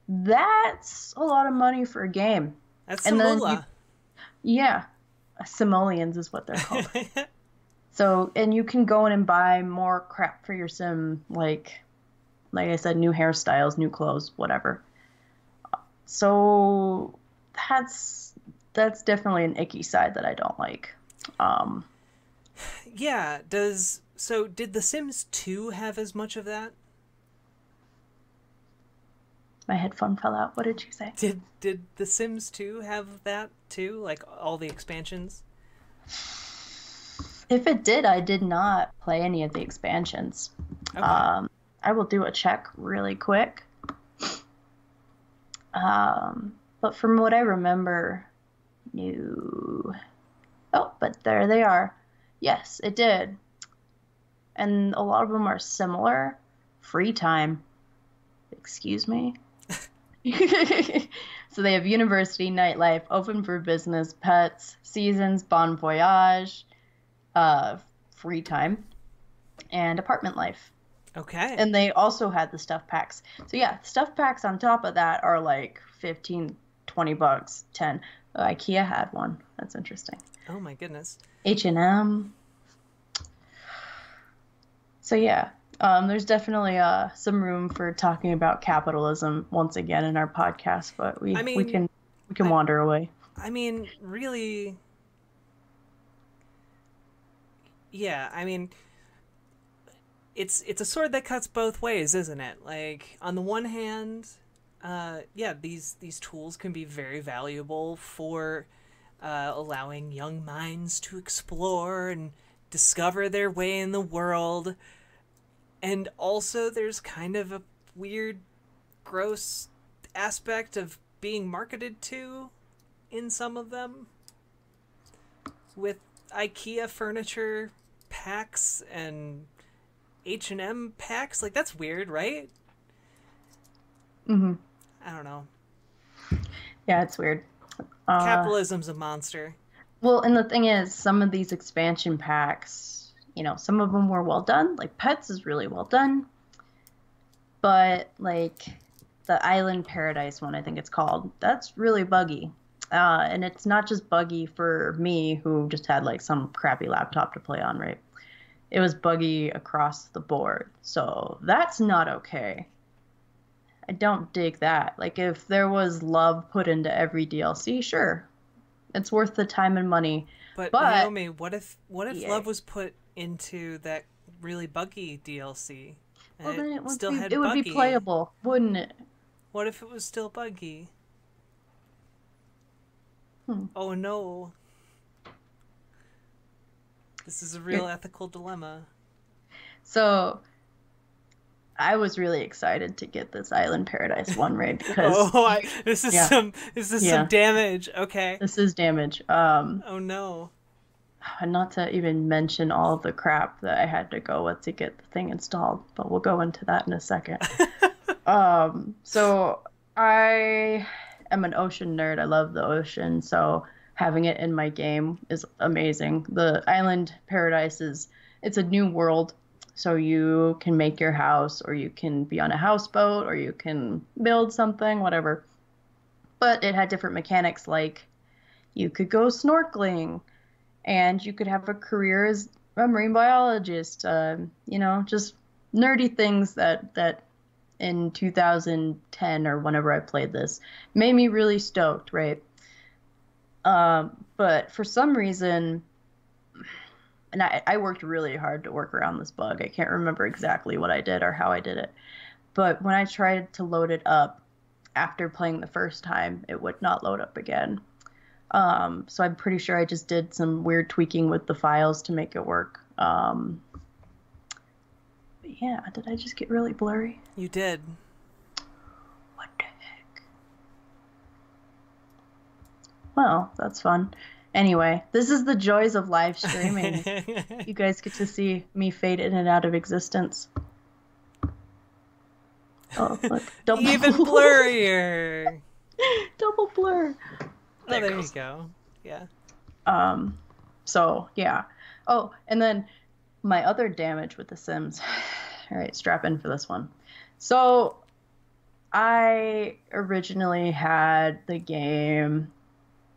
That's a lot of money for a game. That's And some then moolah. yeah, simoleons is what they're called. So, and you can go in and buy more crap for your sim, like I said, new hairstyles, new clothes, whatever. So that's definitely an icky side that I don't like. Um, Yeah, did The Sims 2 have as much of that? my headphone fell out. What did you say? Did The Sims 2 have that too? Like all the expansions? If it did, I did not play any of the expansions. Okay. Um, I will do a check really quick. But from what I remember, you. Oh, but there they are. Yes, it did. And a lot of them are similar. Free time. Excuse me? So they have university, nightlife, open for business, pets, seasons, bon voyage, uh, free time, and apartment life. Okay. And they also had the stuff packs. So yeah, stuff packs on top of that are like 15, $20, 10. IKEA had one. That's interesting. Oh my goodness. H&M. So yeah, there's definitely some room for talking about capitalism once again in our podcast, but I we mean, can we can I wander away. I mean, really, yeah. I mean, it's a sword that cuts both ways, isn't it? Like on the one hand, yeah, these tools can be very valuable for allowing young minds to explore and discover their way in the world. And also, there's kind of a weird, gross aspect of being marketed to in some of them with IKEA furniture packs, and H&M packs. Like, that's weird, right? Mm-hmm. I don't know. Yeah, it's weird. Capitalism's a monster. Well, and the thing is, some of these expansion packs, some of them were well done. Like Pets is really well done, but like the Island Paradise one, I think it's called, that's really buggy. And it's not just buggy for me, who just had like some crappy laptop to play on, right? It was buggy across the board. So that's not okay. I don't dig that. Like, if there was love put into every DLC, sure, it's worth the time and money. But But Naomi, what if yeah, love was put into that really buggy DLC and well, then it still had it would be buggy? playable, wouldn't it? What if it was still buggy? Hmm. Oh no. This is a real ethical dilemma. So I was really excited to get this Island Paradise one, right? Because Oh, this is yeah, some damage. Okay. this is damage. Oh no. And not to even mention all of the crap that I had to go with to get the thing installed, but we'll go into that in a second. So I am an ocean nerd. I love the ocean, so having it in my game is amazing. The Island Paradise it's a new world, so you can make your house, or you can be on a houseboat, or you can build something, whatever. But it had different mechanics, like you could go snorkeling, and you could have a career as a marine biologist. Just nerdy things that in 2010 or whenever I played this made me really stoked, right? But for some reason, and I worked really hard to work around this bug. I can't remember exactly what I did or how I did it. But when I tried to load it up after playing the first time, it would not load up again. So I'm pretty sure I just did some weird tweaking with the files to make it work. But yeah, did I just get really blurry? You did. What the heck? Well, that's fun. Anyway, this is the joys of live streaming. You guys get to see me fade in and out of existence. Oh, look. Double Even blurrier. Double blur. There you go. Yeah. So, yeah. Oh, and then my other damage with The Sims. All right, strap in for this one. So, I originally had the game,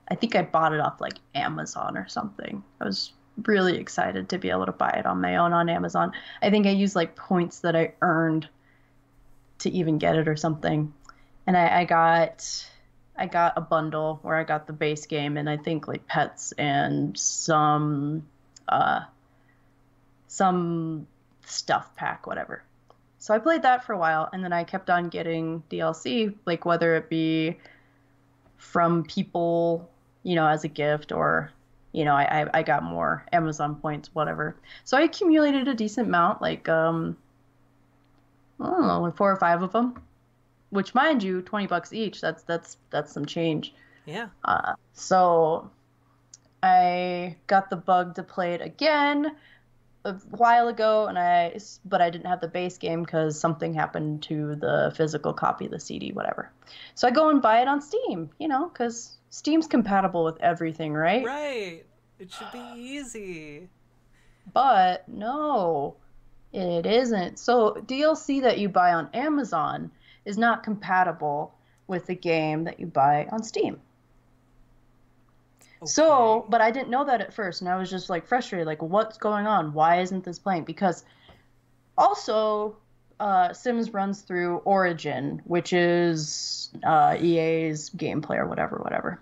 I think I bought it off like Amazon or something. I was really excited to be able to buy it on my own on Amazon. I think I used like points that I earned to even get it or something. And I got a bundle where I got the base game and I think like pets and some stuff pack, whatever. So I played that for a while, and then I kept on getting DLC, like whether it be from people, as a gift, or, I got more Amazon points, whatever. So I accumulated a decent amount, like, I don't know, like 4 or 5 of them, which, mind you, $20 each. That's some change. Yeah. So I got the bug to play it again a while ago, but I didn't have the base game because something happened to the physical copy of the CD, whatever. So I go and buy it on Steam, because Steam's compatible with everything, right? Right. It should be easy. But no, it isn't. So DLC that you buy on Amazon is not compatible with the game that you buy on Steam. Okay. So, but I didn't know that at first, and I was just like frustrated, like, what's going on? Why isn't this playing? Because also, Sims runs through Origin, which is EA's gameplay or whatever.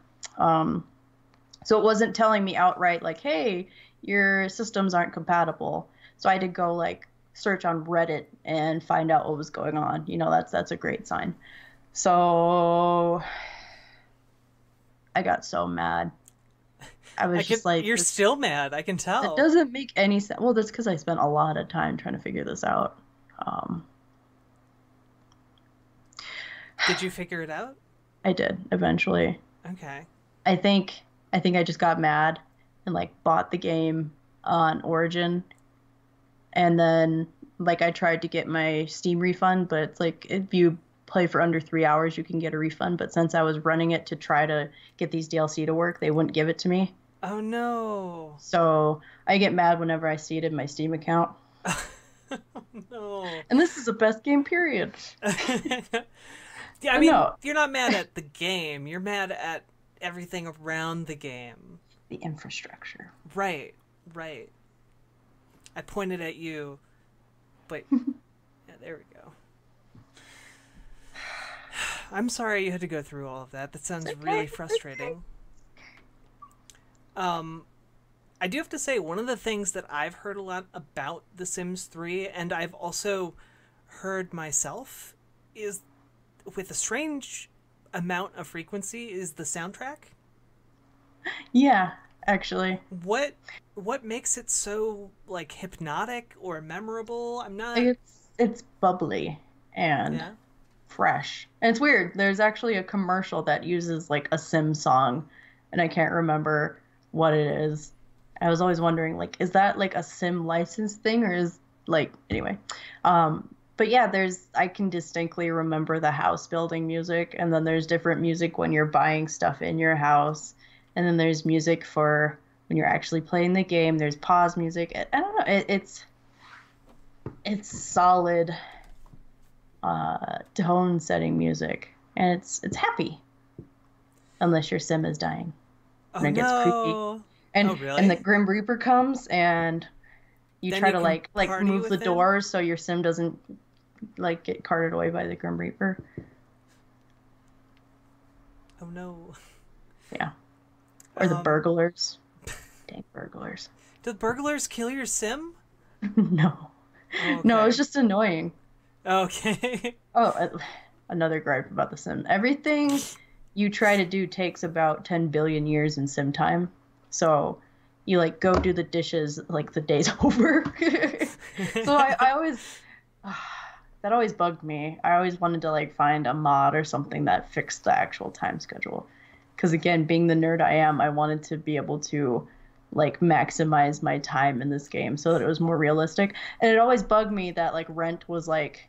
So it wasn't telling me outright, like, hey, your systems aren't compatible. So I had to go like search on Reddit and find out what was going on. That's a great sign. So I got so mad. I was just like, you're still mad. I can tell. It doesn't make any sense. Well, that's because I spent a lot of time trying to figure this out. Did you figure it out? I did eventually. Okay. I think I just got mad and like bought the game on Origin, and then like I tried to get my Steam refund, but it's like if you play for under 3 hours, you can get a refund. But since I was running it to try to get these DLC to work, they wouldn't give it to me. Oh no. So I get mad whenever I see it in my Steam account. No. And this is the best game, period. Yeah, I mean, no, you're not mad at the game. You're mad at everything around the game. the infrastructure. Right, right. I pointed at you, but yeah, there we go. I'm sorry you had to go through all of that. That sounds really frustrating. I do have to say, one of the things that I've heard a lot about The Sims 3, and I've also heard myself, is with a strange amount of frequency, is the soundtrack. Yeah, actually. What makes it so like hypnotic or memorable? I'm not. It's bubbly and Yeah. fresh. And it's weird. There's actually a commercial that uses like a Sim song, and I can't remember what it is. I was always wondering, like, is that like a Sim license thing or is like anyway. But yeah, I can distinctly remember the house building music, and then there's different music when you're buying stuff in your house, and then there's music for when you're actually playing the game. There's pause music. I don't know. It's solid tone setting music, and it's happy, unless your Sim is dying. Oh And it gets creepy. no. And Oh, really? and the Grim Reaper comes, and you Then try you to can like party move with the him? doors so your Sim doesn't like get carted away by the Grim Reaper. Oh no. Yeah. Or the Um, burglars. Dang burglars. Did burglars kill your Sim? No. Oh, No, it okay. was just annoying. Okay. Oh, another gripe about the Sim. Everything you try to do takes about 10 billion years in Sim time. So you like go do the dishes like the day's over. So I always that always bugged me. I always wanted to like find a mod or something that fixed the actual time schedule. Because again, being the nerd I am, I wanted to be able to like maximize my time in this game so that it was more realistic. And it always bugged me that like rent was like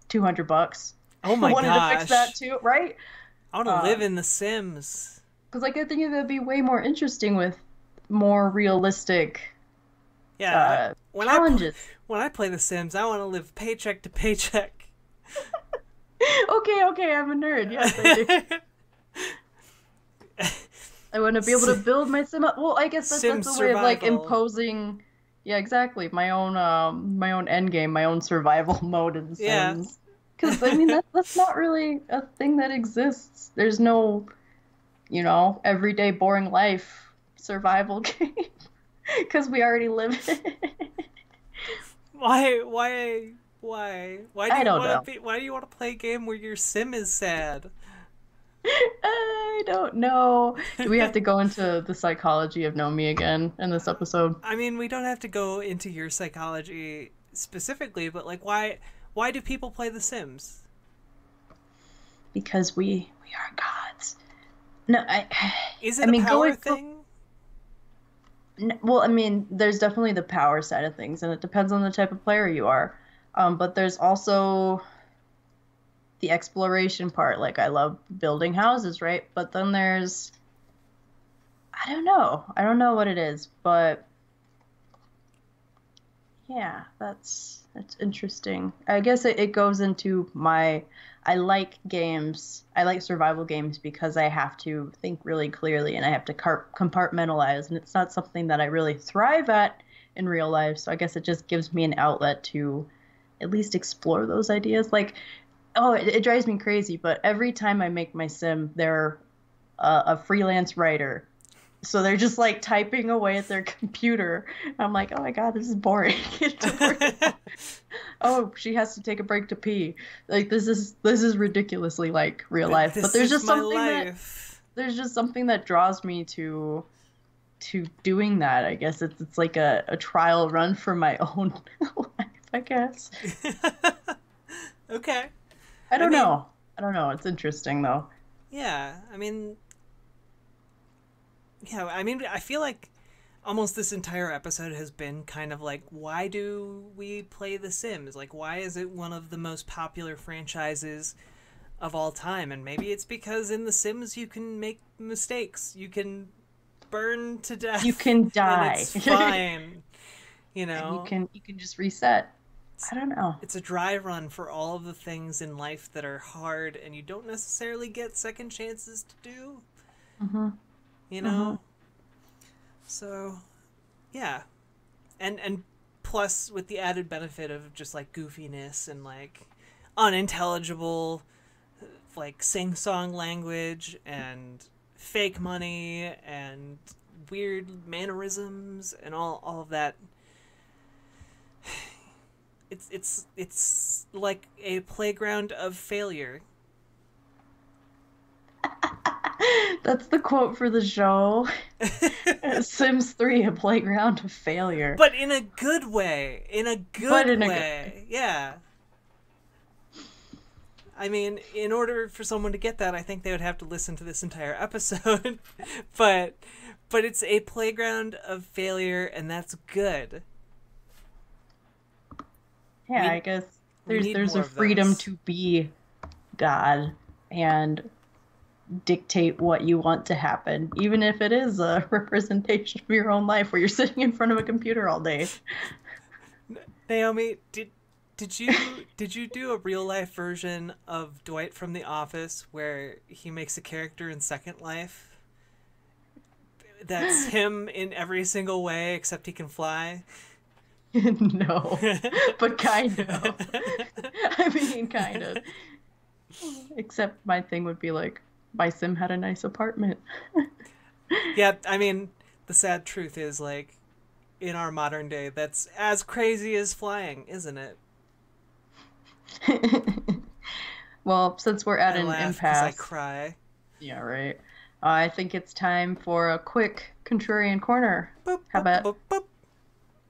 $200. Oh my I wanted to fix that gosh. too, right? I want to live in The Sims. Because like I think it would be way more interesting with more realistic Yeah. challenges. When I play The Sims, I want to live paycheck to paycheck. Okay, I'm a nerd. Yes, I do. I want to be able to build my sim. Well, I guess Sim that's a way of like survival. imposing. Yeah, exactly. My own end game, my own survival mode in Yeah. Sims. Because I mean that's not really a thing that exists. There's no, everyday boring life survival game. Because we already live it. Why do I you don't want know. to why do you want to play a game where your Sim is sad? I don't know. Do we have to go into the psychology of Nomi again in this episode? I mean, we don't have to go into your psychology specifically, but like why do people play The Sims? Because we are gods. No, Is I it mean a power going thing? well, I mean, there's definitely the power side of things, and it depends on the type of player you are. But there's also the exploration part. Like I love building houses, right? But then there's I don't know. I don't know what it is, but yeah, that's interesting. I guess it goes into I like games. I like survival games because I have to think really clearly and I have to compartmentalize, and it's not something that I really thrive at in real life. So I guess it just gives me an outlet to at least explore those ideas. Like, oh, it drives me crazy, but every time I make my sim, they're a freelance writer. So they're just like typing away at their computer. I'm like, oh my God, this is boring. Oh, she has to take a break to pee. Like this is ridiculously like real life. This But there's is just my something that draws me to doing that. I guess it's like a trial run for my own life, I guess. Okay. I don't know. It's interesting though. Yeah, I mean, I feel like almost this entire episode has been kind of like, why do we play The Sims? Like, why is it one of the most popular franchises of all time? And maybe it's because in The Sims you can make mistakes. You can burn to death. You can die. And it's fine. You know? And you can just reset. I don't know. It's a dry run for all of the things in life that are hard and you don't necessarily get second chances to do. Mm-hmm. You know? Mm-hmm. So, yeah. And plus with the added benefit of just like goofiness and like unintelligible like sing-song language and fake money and weird mannerisms and all of that. It's like a playground of failure. That's the quote for the show. Sims 3, a playground of failure. But in a good way. In a good way. Yeah. I mean, in order for someone to get that, I think they would have to listen to this entire episode. but it's a playground of failure, and that's good. Yeah, I guess there's a freedom to be God and dictate what you want to happen, even if it is a representation of your own life where you're sitting in front of a computer all day. Naomi, did you do a real life version of Dwight from The Office where he makes a character in Second Life that's him in every single way except he can fly? No, but kind of. I mean, kind of. Except my thing would be like, my sim had a nice apartment. Yeah, I mean, the sad truth is, like, in our modern day, that's as crazy as flying, isn't it? Well, since we're at an impasse, I cry. Yeah, right. I think it's time for a quick contrarian corner. Boop, How about? Boop, boop.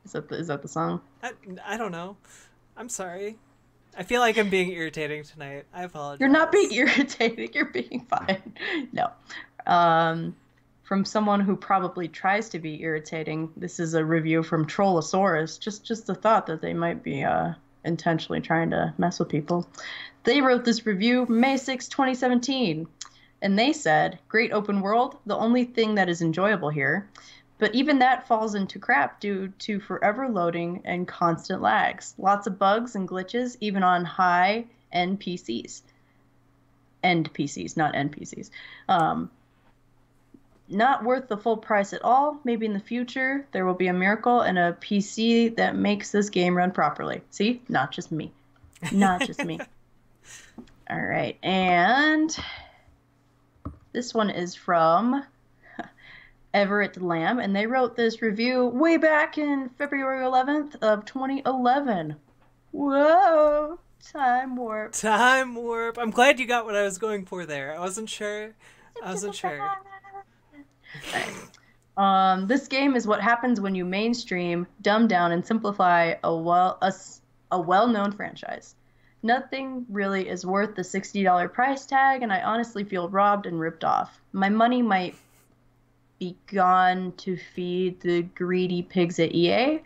Is that the song? I don't know. I'm sorry. I feel like I'm being irritating tonight. I apologize. You're not being irritating. You're being fine. No. From someone who probably tries to be irritating, this is a review from Trollosaurus. Just the thought that they might be intentionally trying to mess with people. They wrote this review May 6, 2017. And they said, great open world, the only thing that is enjoyable here. But even that falls into crap due to forever loading and constant lags. Lots of bugs and glitches, even on high-end PCs. End PCs, not NPCs. Not worth the full price at all. Maybe in the future there will be a miracle and a PC that makes this game run properly. See? Not just me. Not just me. All right. And this one is from Everett Lamb, and they wrote this review way back in February 11th of 2011. Whoa, time warp. Time warp. I'm glad you got what I was going for there. I wasn't sure. Right. This game is what happens when you mainstream, dumb down, and simplify a well-known franchise. Nothing really is worth the $60 price tag, and I honestly feel robbed and ripped off. My money might be gone to feed the greedy pigs at EA,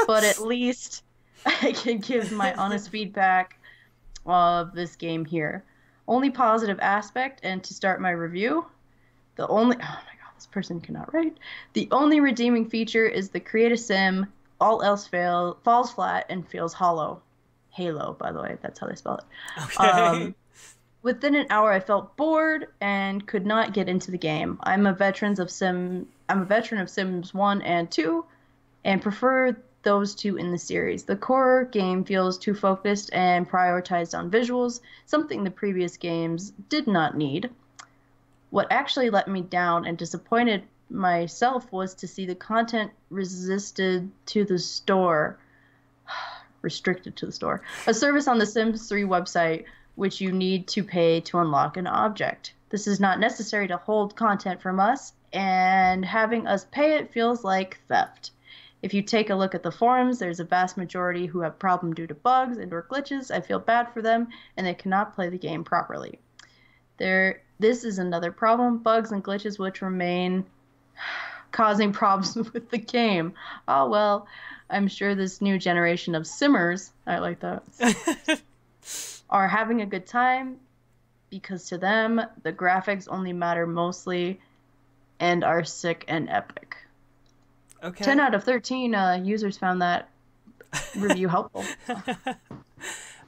but at least I can give my honest feedback of this game here. Only positive aspect, and to start my review, oh my god, this person cannot write. The only redeeming feature is the create a sim, all else falls flat and feels hollow. Halo, by the way, that's how they spell it. Okay. Within an hour, I felt bored and could not get into the game. I'm a veteran of Sims 1 and 2, and prefer those two in the series. The core game feels too focused and prioritized on visuals, something the previous games did not need. What actually let me down and disappointed myself was to see the content restricted to the store, a service on the Sims 3 website which you need to pay to unlock an object. This is not necessary to hold content from us, and having us pay it feels like theft. If you take a look at the forums, there's a vast majority who have problems due to bugs and or glitches. I feel bad for them, and they cannot play the game properly. This is another problem, bugs and glitches which remain causing problems with the game. Oh well, I'm sure this new generation of simmers, I like that, are having a good time because to them the graphics only matter mostly and are sick and epic. Okay. 10 out of 13 users found that review helpful.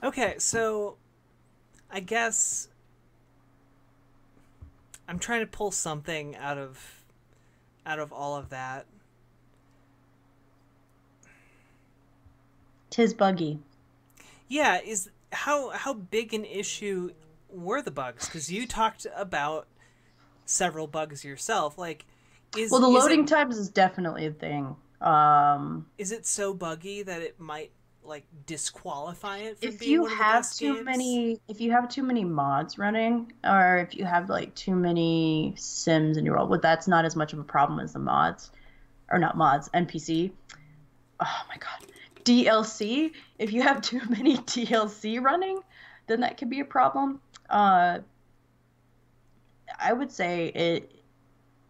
Okay, so I guess I'm trying to pull something out of all of that. Tis buggy. Yeah, is how big an issue were the bugs? Because you talked about several bugs yourself. Like, Well, the is it loading times is definitely a thing. is it so buggy that it might like disqualify it from If being you one of the have best too games? many, if you have too many mods running, or if you have like too many Sims in your world, well, that's not as much of a problem as the mods, or not mods, NPC. Oh my God, DLC. If you have too many DLC running, then that could be a problem. Uh, I would say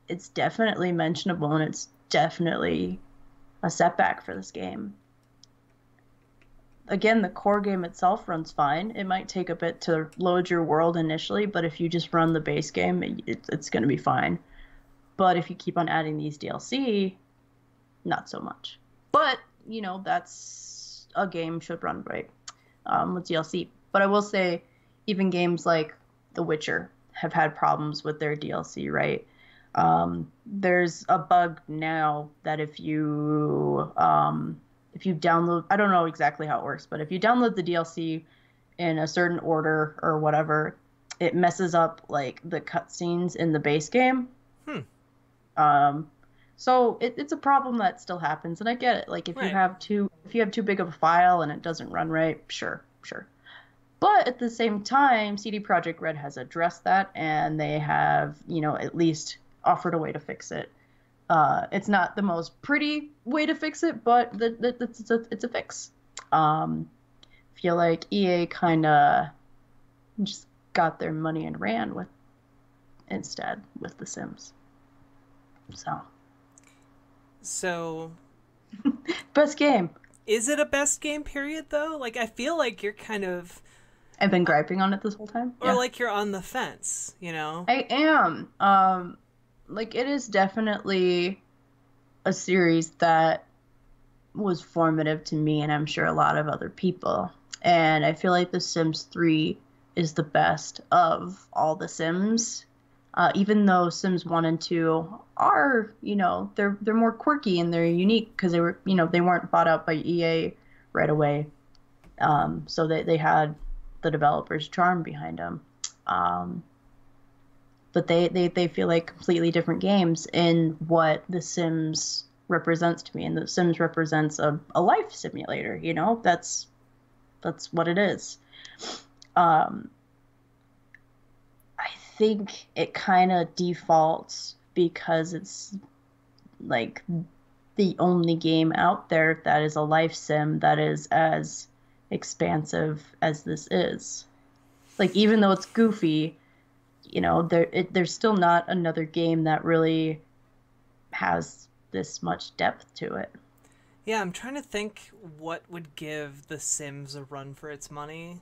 it's definitely mentionable and it's definitely a setback for this game. Again, the core game itself runs fine. It might take a bit to load your world initially, but if you just run the base game, it's going to be fine. But if you keep on adding these DLC, not so much. But, that's a game should run right with DLC. But I will say, even games like The Witcher have had problems with their DLC, right? There's a bug now that if you download, I don't know exactly how it works, but if you download the DLC in a certain order or whatever, it messes up like the cutscenes in the base game. Hmm. So it's a problem that still happens, and I get it. Like Right. if you have too big of a file and it doesn't run right, sure, sure. But at the same time, CD Projekt Red has addressed that, and they have, at least offered a way to fix it. It's not the most pretty way to fix it, but it's a fix. Feel like EA kind of just got their money and ran with instead with The Sims. So, Best game. is it a best game period though? Like, I feel like you're kind of, I've been griping on it this whole time. or Yeah. like you're on the fence, you know? I am. Like it is definitely a series that was formative to me and I'm sure a lot of other people. And I feel like The Sims 3 is the best of all the Sims. Even though Sims 1 and 2 are, they're more quirky and they're unique because they were, they weren't bought out by EA right away. So they had the developer's charm behind them. But they feel like completely different games in what The Sims represents to me. And The Sims represents a life simulator, that's what it is. I think it kind of defaults because it's like the only game out there that is a life sim that is as expansive as this is. Like even though it's goofy, there's still not another game that really has this much depth to it. Yeah, I'm trying to think what would give The Sims a run for its money.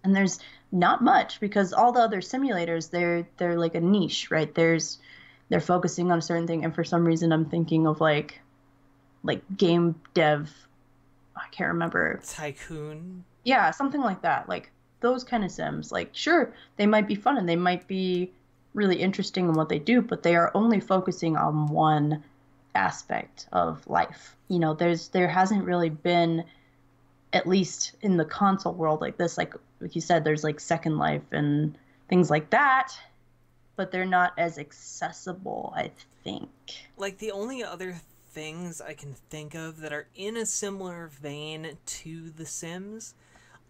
And there's not much because all the other simulators they're like a niche, right? They're focusing on a certain thing, and for some reason I'm thinking of like game dev. I can't remember. Tycoon. Yeah, something like that. Like those kind of sims. Like sure, they might be fun and they might be really interesting in what they do, but they are only focusing on one aspect of life. There hasn't really been, at least in the console world like this, like you said, there's like Second Life and things like that, but they're not as accessible, I think. Like, the only other things I can think of that are in a similar vein to The Sims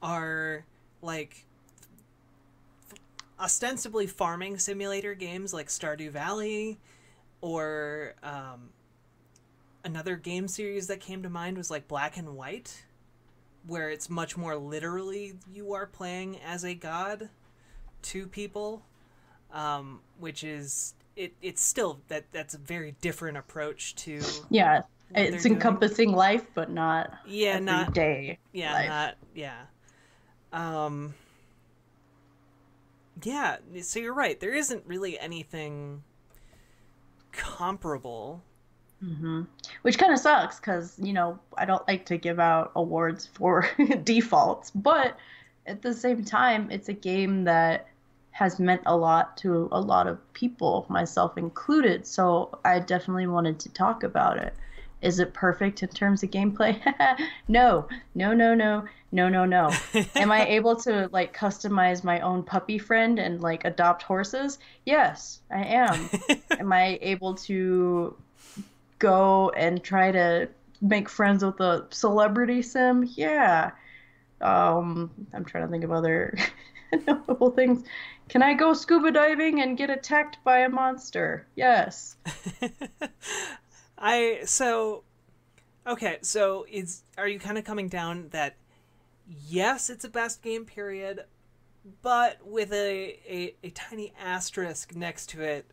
are, like, ostensibly farming simulator games like Stardew Valley, or another game series that came to mind was like Black and White, where it's much more literally you are playing as a god to people, which is it's still that's a very different approach to Yeah, what it's they're doing. encompassing life, but not Yeah, not everyday yeah, life. not yeah. Um, yeah, so you're right. There isn't really anything comparable. Which kind of sucks because, I don't like to give out awards for defaults, but at the same time, it's a game that has meant a lot to a lot of people, myself included. So I definitely wanted to talk about it. Is it perfect in terms of gameplay? No, no, no, no, no, no, no. Am I able to like customize my own puppy friend and like adopt horses? Yes, I am. Am I able to go and try to make friends with a celebrity sim? Yeah. I'm trying to think of other notable things. Can I go scuba diving and get attacked by a monster? Yes. I so okay, so is are you kind of coming down that yes, it's a best game period, but with a tiny asterisk next to it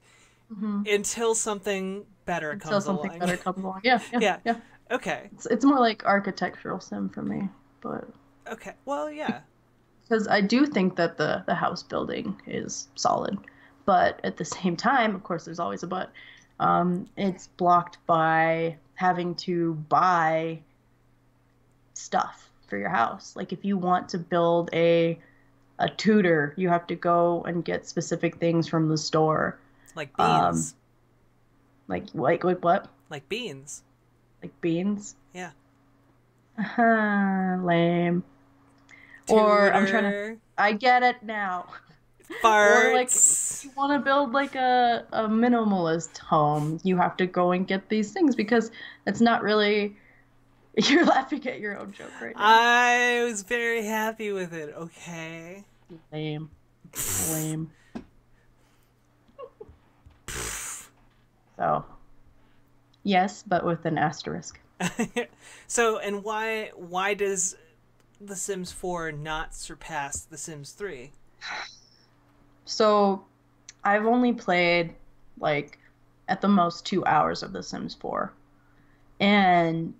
Hmm. until something better Until comes something along. better comes along. Yeah, yeah, Yeah. yeah. Okay. It's more like architectural sim for me, but Okay. Well, yeah. because I do think that the house building is solid, but at the same time, of course, there's always a but. It's blocked by having to buy stuff for your house. Like if you want to build a tutor, you have to go and get specific things from the store. Like Um, beans. like what? Like beans. Like beans? Yeah. Lame. Or I'm trying to. Tutor. I get it now. Or like if Farts. you want to build like a minimalist home, you have to go and get these things because it's not really. You're laughing at your own joke right now. I was very happy with it. Okay. Lame. Lame. So, yes, but with an asterisk. So, and why does The Sims 4 not surpass The Sims 3? So, I've only played like at the most 2 hours of The Sims 4. And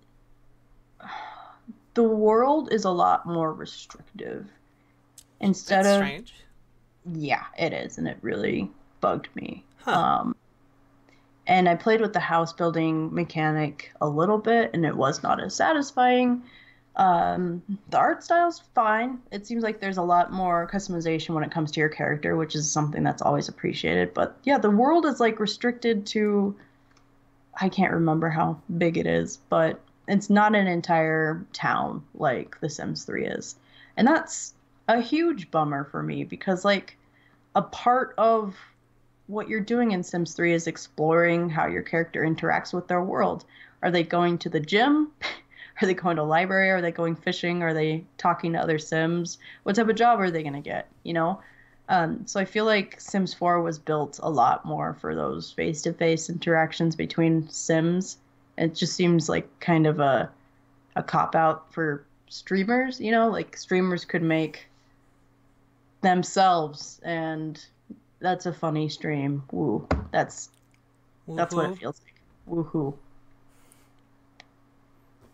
the world is a lot more restrictive. Instead That's of, strange. yeah, it is, and it really bugged me. Huh. And I played with the house building mechanic a little bit, and it was not as satisfying. The art style's fine. It seems like there's a lot more customization when it comes to your character, which is something that's always appreciated. But yeah, the world is like restricted to, I can't remember how big it is, but it's not an entire town like The Sims 3 is. And that's a huge bummer for me because like a part of what you're doing in Sims 3 is exploring how your character interacts with their world. Are they going to the gym? Are they going to a library? Are they going fishing? Are they talking to other Sims? What type of job are they going to get? So I feel like Sims 4 was built a lot more for those face-to-face interactions between Sims. It just seems like kind of a cop-out for streamers, like streamers could make themselves, and that's a funny stream. Woo. That's what Woohoo. it feels like. Woohoo.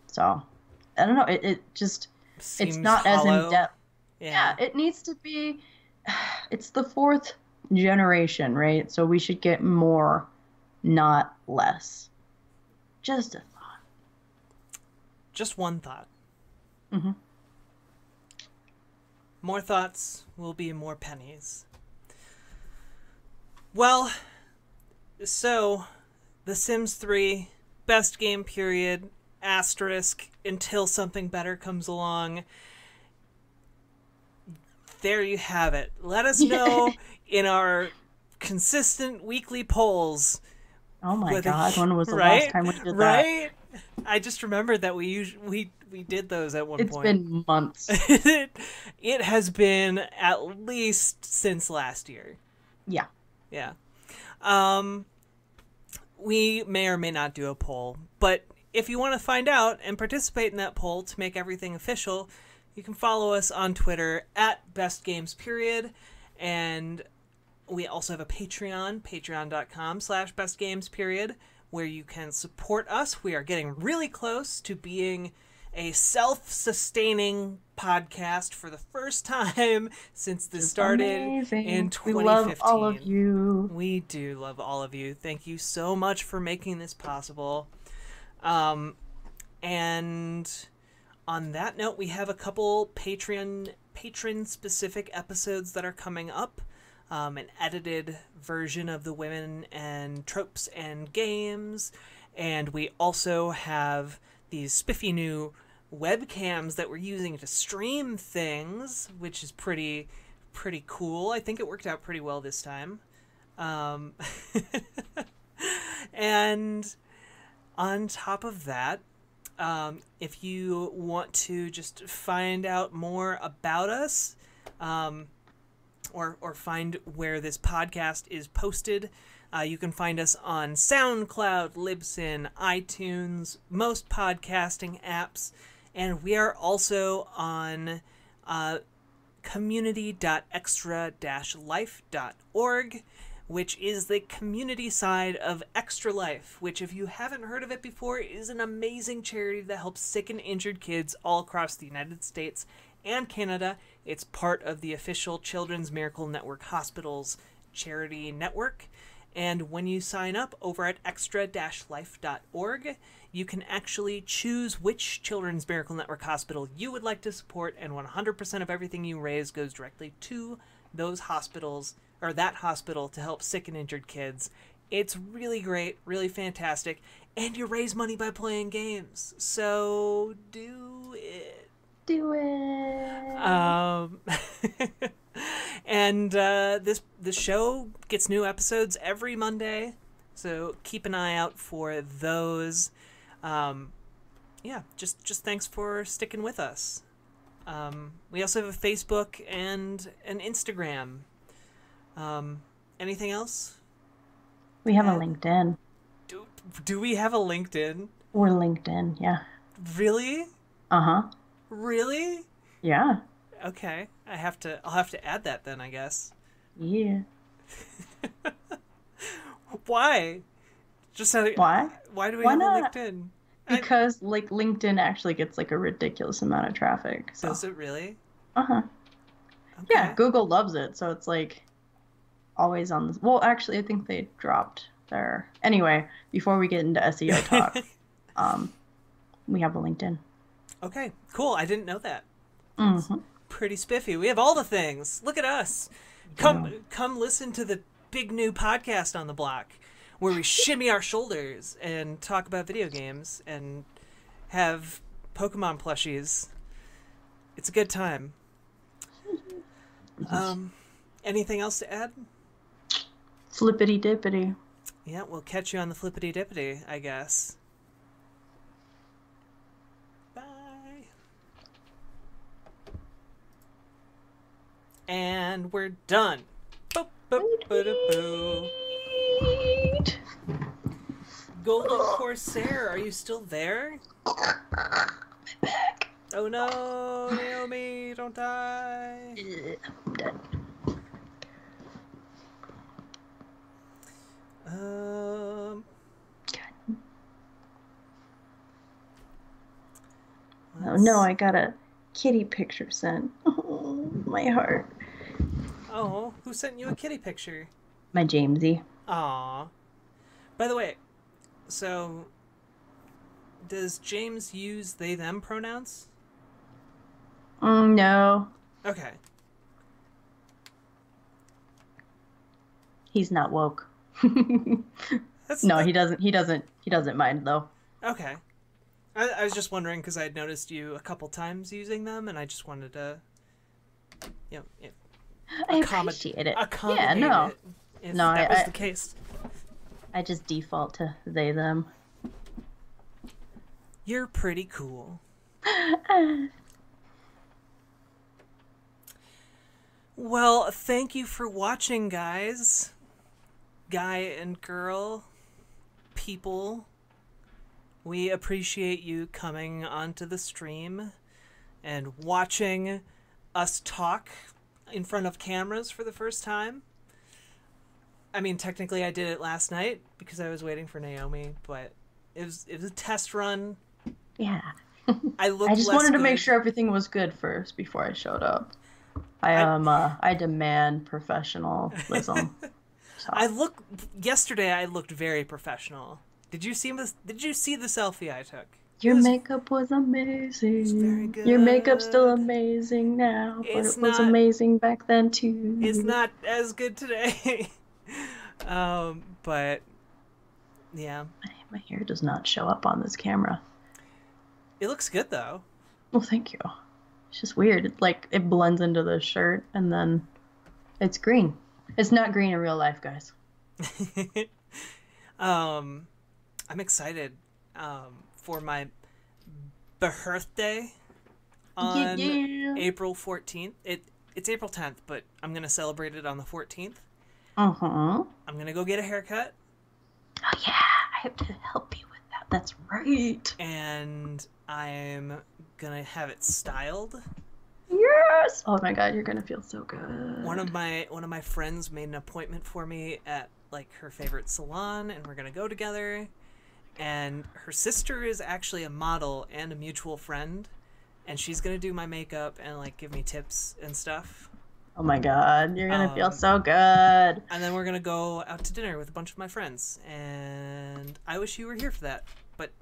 So, I don't know. It just, it's Seems not as in hollow. depth. Yeah. Yeah, it needs to be. It's the fourth generation, right? So we should get more, not less. Just a thought. Just one thought. Hmm. More thoughts will be more pennies. Well, so The Sims 3, best game period, asterisk, until something better comes along. There you have it. Let us know in our consistent weekly polls. Oh my whether God, you- when was the right? last time we did that? Right? I just remembered that we did those at one It's point. been months. It has been at least since last year. Yeah. Yeah. We may or may not do a poll, but if you want to find out and participate in that poll to make everything official, you can follow us on Twitter at bestgamesperiod, and We also have a Patreon, patreon.com/bestgamesperiod, where you can support us. We are getting really close to being a self-sustaining podcast for the first time since this started in 2015. We love all of you. We do love all of you. Thank you so much for making this possible. And on that note, we have a couple patron-specific episodes that are coming up. An edited version of the Women and Tropes and Games, and we also have these spiffy new webcams that we're using to stream things, which is pretty cool. I think it worked out pretty well this time. And on top of that, if you want to just find out more about us, or find where this podcast is posted, you can find us on SoundCloud, Libsyn, iTunes, most podcasting apps, and we are also on community.extra-life.org, which is the community side of Extra Life, which, if you haven't heard of it before, is an amazing charity that helps sick and injured kids all across the United States and Canada. It's part of the official Children's Miracle Network Hospitals charity network. And when you sign up over at extra-life.org, you can actually choose which Children's Miracle Network hospital you would like to support, and 100% of everything you raise goes directly to those hospitals, or that hospital, to help sick and injured kids. It's really great, really fantastic, and you raise money by playing games. So do it. Do it. And this show gets new episodes every Monday, so keep an eye out for those. Yeah, just thanks for sticking with us. We also have a Facebook and an Instagram. Anything else? We have a LinkedIn. Do we have a LinkedIn? We're LinkedIn, yeah. Really? Uh-huh. Really? Yeah. Okay. I'll have to add that then, I guess. Yeah. Why? Why? Why do we Why have not? a LinkedIn? Because LinkedIn actually gets a ridiculous amount of traffic. So. Does it really? Uh-huh. Okay. Yeah, Google loves it, so it's always on this. Well, actually, I think they dropped their. Anyway, before we get into SEO talk, we have a LinkedIn. Okay, cool. I didn't know that. Mm-hmm. Pretty spiffy. We have all the things. Look at us. Come listen to the big new podcast on the block, where we shimmy our shoulders and talk about video games and have Pokemon plushies. It's a good time. Anything else to add? Flippity dippity. Yeah, we'll catch you on the flippity dippity, I guess. Bye. And we're done. Boop, boop, ba-da-boo. Golden Corsair, are you still there? My back. Oh no, Naomi, don't die. I'm dead. Oh no, I got a kitty picture sent. Oh, my heart. Oh, who sent you a kitty picture? My Jamesy. Aw. By the way, so does James use they them pronouns? No. Okay. He's not woke. That's No, he doesn't. He doesn't mind though. Okay. I was just wondering because I had noticed you a couple times using them, and I just wanted to, I appreciate it. accommodate Yeah, no. it if No, that was the case. I just default to they them. You're pretty cool. Well, thank you for watching, guys. Guy and girl. People. We appreciate you coming onto the stream and watching us talk in front of cameras for the first time. I mean, technically I did it last night because I was waiting for Naomi, but it was a test run. Yeah. I I looked just less wanted to make good. sure everything was good first before I showed up. I I demand professionalism. So I look yesterday. I looked very professional. Did you see this? Did you see the selfie I took? your makeup was It was very amazing. Your makeup's still good. amazing now, but It's it was not. amazing back then It's too. not as good today. But yeah, My hair does not show up on this camera. it looks good though. Well, thank you. It's just weird. It blends into the shirt and then it's green. It's not green in real life, guys. um, I'm excited for my birthday Yeah, on yeah. April 14th. It's April 10th, but I'm gonna celebrate it on the 14th. Uh-huh. I'm gonna go get a haircut, Oh yeah, I have to help you with that. That's right. and I'm gonna have it styled. Yes. Oh my God, you're gonna feel so good. One of my friends made an appointment for me at like her favorite salon, and we're gonna go together. And her sister is actually a model and a mutual friend, and she's gonna do my makeup and like give me tips and stuff. Oh my God, you're gonna feel Um, so good. and then we're gonna go out to dinner with a bunch of my friends. And I wish you were here for that, but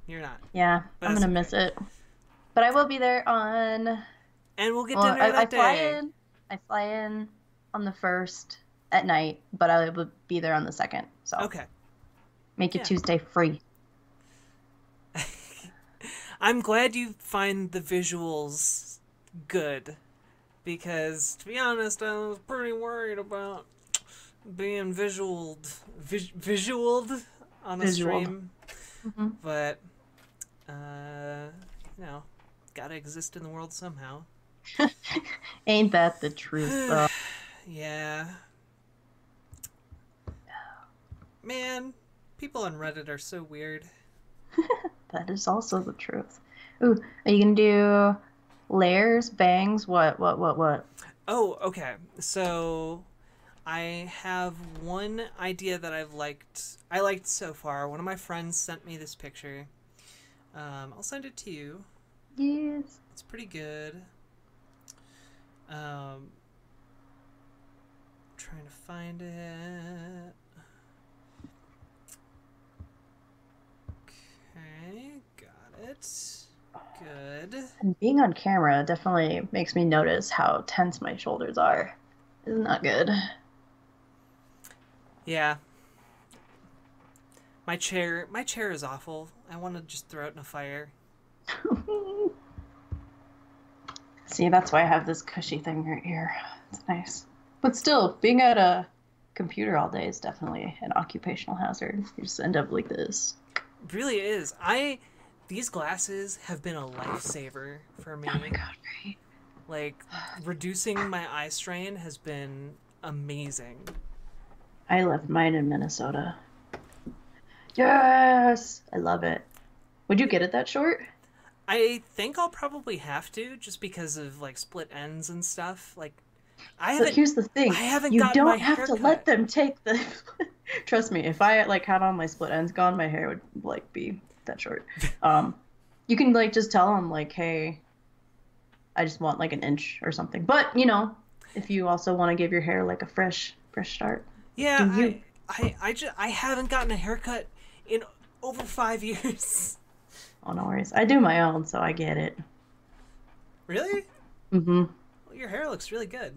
you're not. Yeah, But I'm it's gonna okay. miss it. But I will be there on. And we'll get Well, dinner I that fly day. in. I fly in on the first at night, but I will be there on the second. So Okay. make it Yeah. Tuesday free. I'm glad you find the visuals good, because to be honest, I was pretty worried about being visualed on a Visual. stream, Hmm. but you know, gotta exist in the world somehow. Ain't that the truth, though? Yeah, man, people on Reddit are so weird. That is also the truth. Ooh, are you gonna do layers, bangs? What? Oh, okay. So I have one idea that I liked so far. One of my friends sent me this picture. I'll send it to you. Yes. It's pretty good. Trying to find it. Okay, got it. Good. And being on camera definitely makes me notice how tense my shoulders are. It's not good. Yeah. My chair is awful. I want to just throw it in a fire. See, that's why I have this cushy thing right here. It's nice. But still, being at a computer all day is definitely an occupational hazard. You just end up like this. It really is. These glasses have been a lifesaver for me. Oh my God, right? Like, reducing my eye strain has been amazing. I left mine in Minnesota. Yes! I love it. Would you get it that short? I think I'll probably have to, just because of like split ends and stuff. Like, I But haven't here's the I thing. haven't You gotten my don't have hair to let cut. them take the Trust me, if I like had all my split ends gone, my hair would like be that short. Um, you can like just tell them like, "Hey, I just want like an inch or something." But, if you also want to give your hair like a fresh start, Yeah, do you? I haven't gotten a haircut in over 5 years. Oh, no worries. I do my own, so I get it. Really? Mm-hmm. Well, your hair looks really good.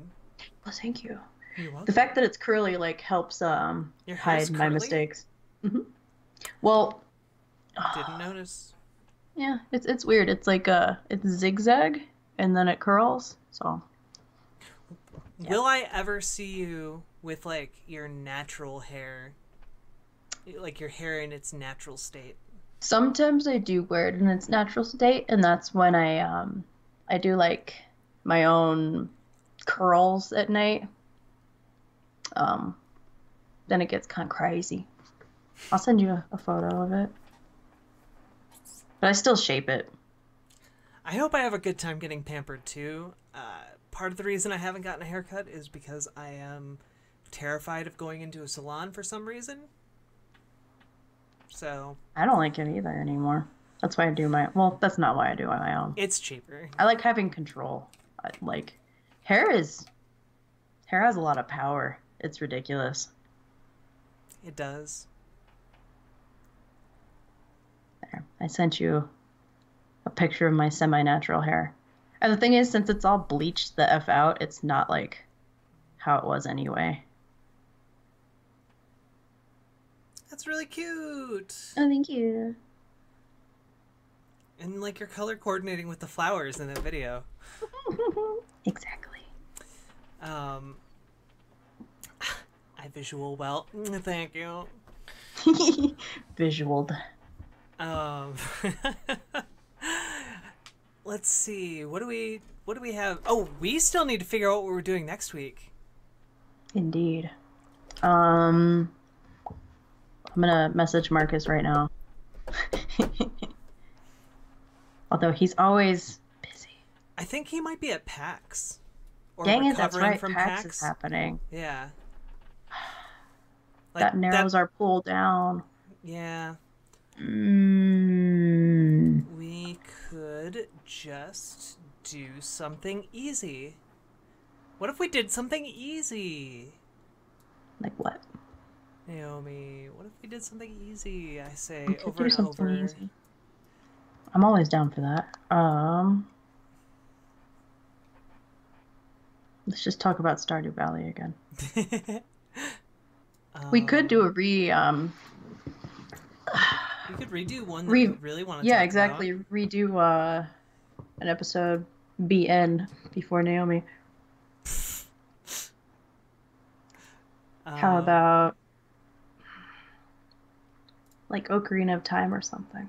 Well, thank you. You're The welcome. fact that it's curly like helps Your hair's hide my curly? mistakes. Hmm. Well, Didn't notice. yeah, it's weird. It's like it's zigzag and then it curls. So yeah. Will I ever see you with like your natural hair? Like your hair in its natural state? Sometimes I do wear it in its natural state, and that's when I do like my own curls at night. Um, then it gets kind of crazy. I'll send you a photo of it, but I still shape it. I hope I have a good time getting pampered too. Part of the reason I haven't gotten a haircut is because I am terrified of going into a salon for some reason. So I don't like it either anymore. That's why I do my, well, that's not why I do it on my own. it's cheaper. I like having control. Like, hair has a lot of power. It's ridiculous. It does. There. I sent you a picture of my semi-natural hair. And the thing is, since it's all bleached the F out, it's not like how it was anyway. That's really cute. Oh, thank you. And like you're color coordinating with the flowers in the video. Exactly. I visual well. Thank you. Visualed. Let's see. What do we have? Oh, we still need to figure out what we're doing next week. Indeed. I'm gonna message Marcus right now. Although he's always busy. I think he might be at PAX. Or Dang it, that's recovering right. from PAX is happening. Yeah. Like, that narrows our pool down. Yeah. Mm. We could just do something easy. What if we did something easy? Like what? Naomi, what if we did something easy? I say We could over do and something over. easy. I'm always down for that. Let's just talk about Stardew Valley again. We could do a we could redo one that we really want to yeah, talk exactly. about. Redo an episode BN before Naomi. How about like Ocarina of Time or something?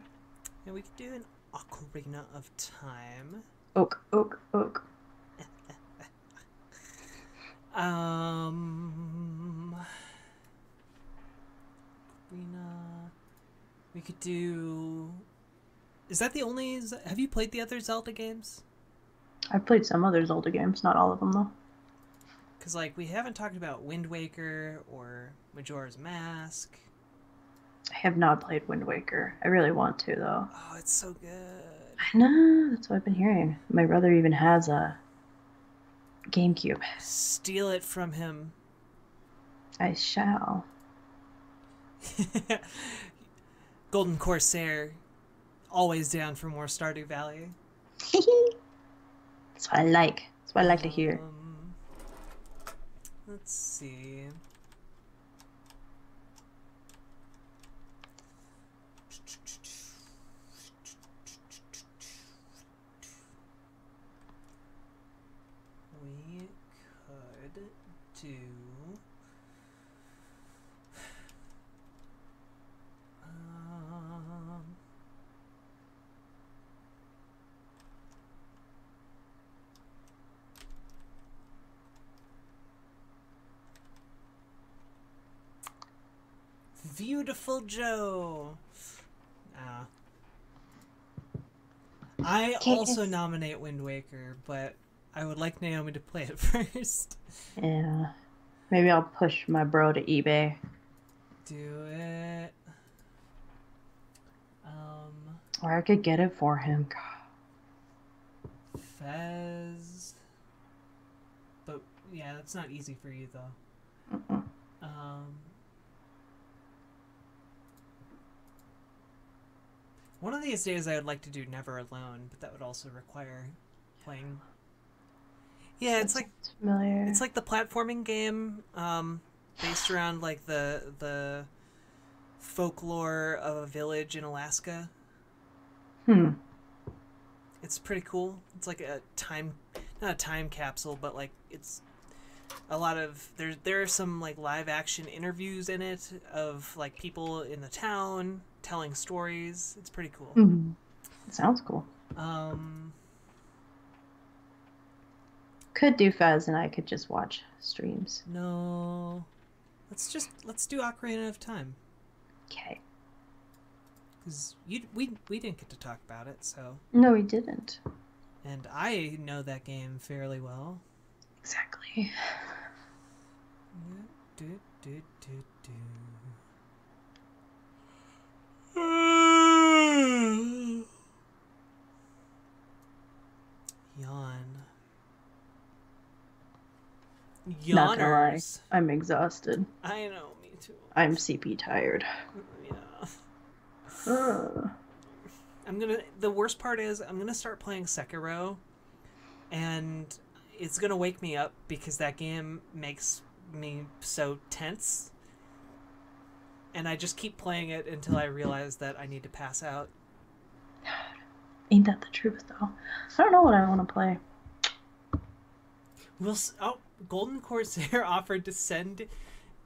Yeah, we could do an Ocarina of Time. Oak. We could do... Is that the only... Have you played the other Zelda games? I've played some other Zelda games, not all of them though. Because, like, we haven't talked about Wind Waker or Majora's Mask. I have not played Wind Waker. I really want to though. Oh, it's so good. I know, that's what I've been hearing. My brother even has a GameCube. Steal it from him. I shall. Golden Corsair, always down for more Stardew Valley. That's what I like. That's what I like to hear. Let's see. We could do... Beautiful Joe. I also nominate Wind Waker, but I would like Naomi to play it first. Yeah. Maybe I'll push my bro to eBay. Do it. Or I could get it for him. Fez. But yeah, that's not easy for you though. Mm-mm. One of these days I would like to do Never Alone, but that would also require playing. Yeah, it's like familiar. It's like the platforming game, based around like the folklore of a village in Alaska. It's pretty cool. It's like a not a time capsule, but like it's a lot of there are some like live action interviews in it of like people in the town telling stories. It's pretty cool. It sounds cool. Could do Fez and I could just watch streams. No. Let's do Ocarina of Time. Okay. Because we didn't get to talk about it, so. No, we didn't. And I know that game fairly well. Exactly. do, do, do, do. Yawn. Not gonna lie, Yawners. I'm exhausted. I know, me too. I'm CP tired. Yeah. Ugh. The worst part is I'm gonna start playing Sekiro, and it's gonna wake me up because that game makes me so tense. And I just keep playing it until I realize that I need to pass out. Ain't that the truth, though? I don't know what I want to play. Golden Corsair offered to send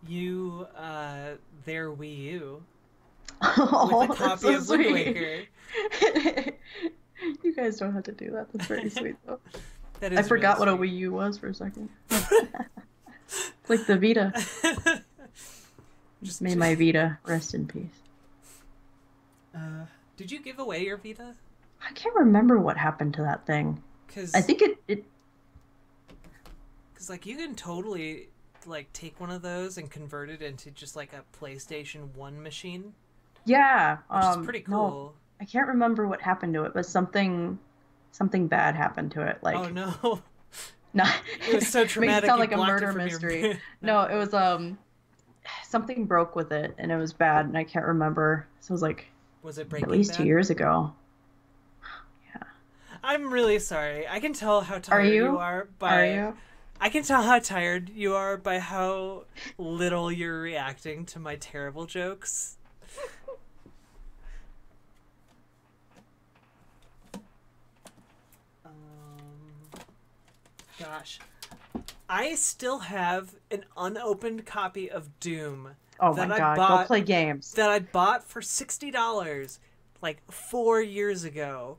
you their Wii U with a copy so of Wind Waker. You guys don't have to do that. That's very sweet, though. That is I forgot really what a Wii U was for a second. It's like the Vita. May my Vita rest in peace. Did you give away your Vita? I can't remember what happened to that thing. I think it because like you can totally like take one of those and convert it into just like a PlayStation 1 machine. Yeah, which is pretty cool. No, I can't remember what happened to it, but something bad happened to it. Like, oh no, no, it was so traumatic. It sound like a murder mystery. No, it was something broke with it, and it was bad, and I can't remember. So it was like, was it Breaking at least Bad? 2 years ago? Yeah. I'm really sorry. I can tell how tired you are by. Are you? I can tell how tired you are by how little you're reacting to my terrible jokes. Gosh. I still have an unopened copy of Doom. Oh my god, go play games. That I bought for $60 like 4 years ago.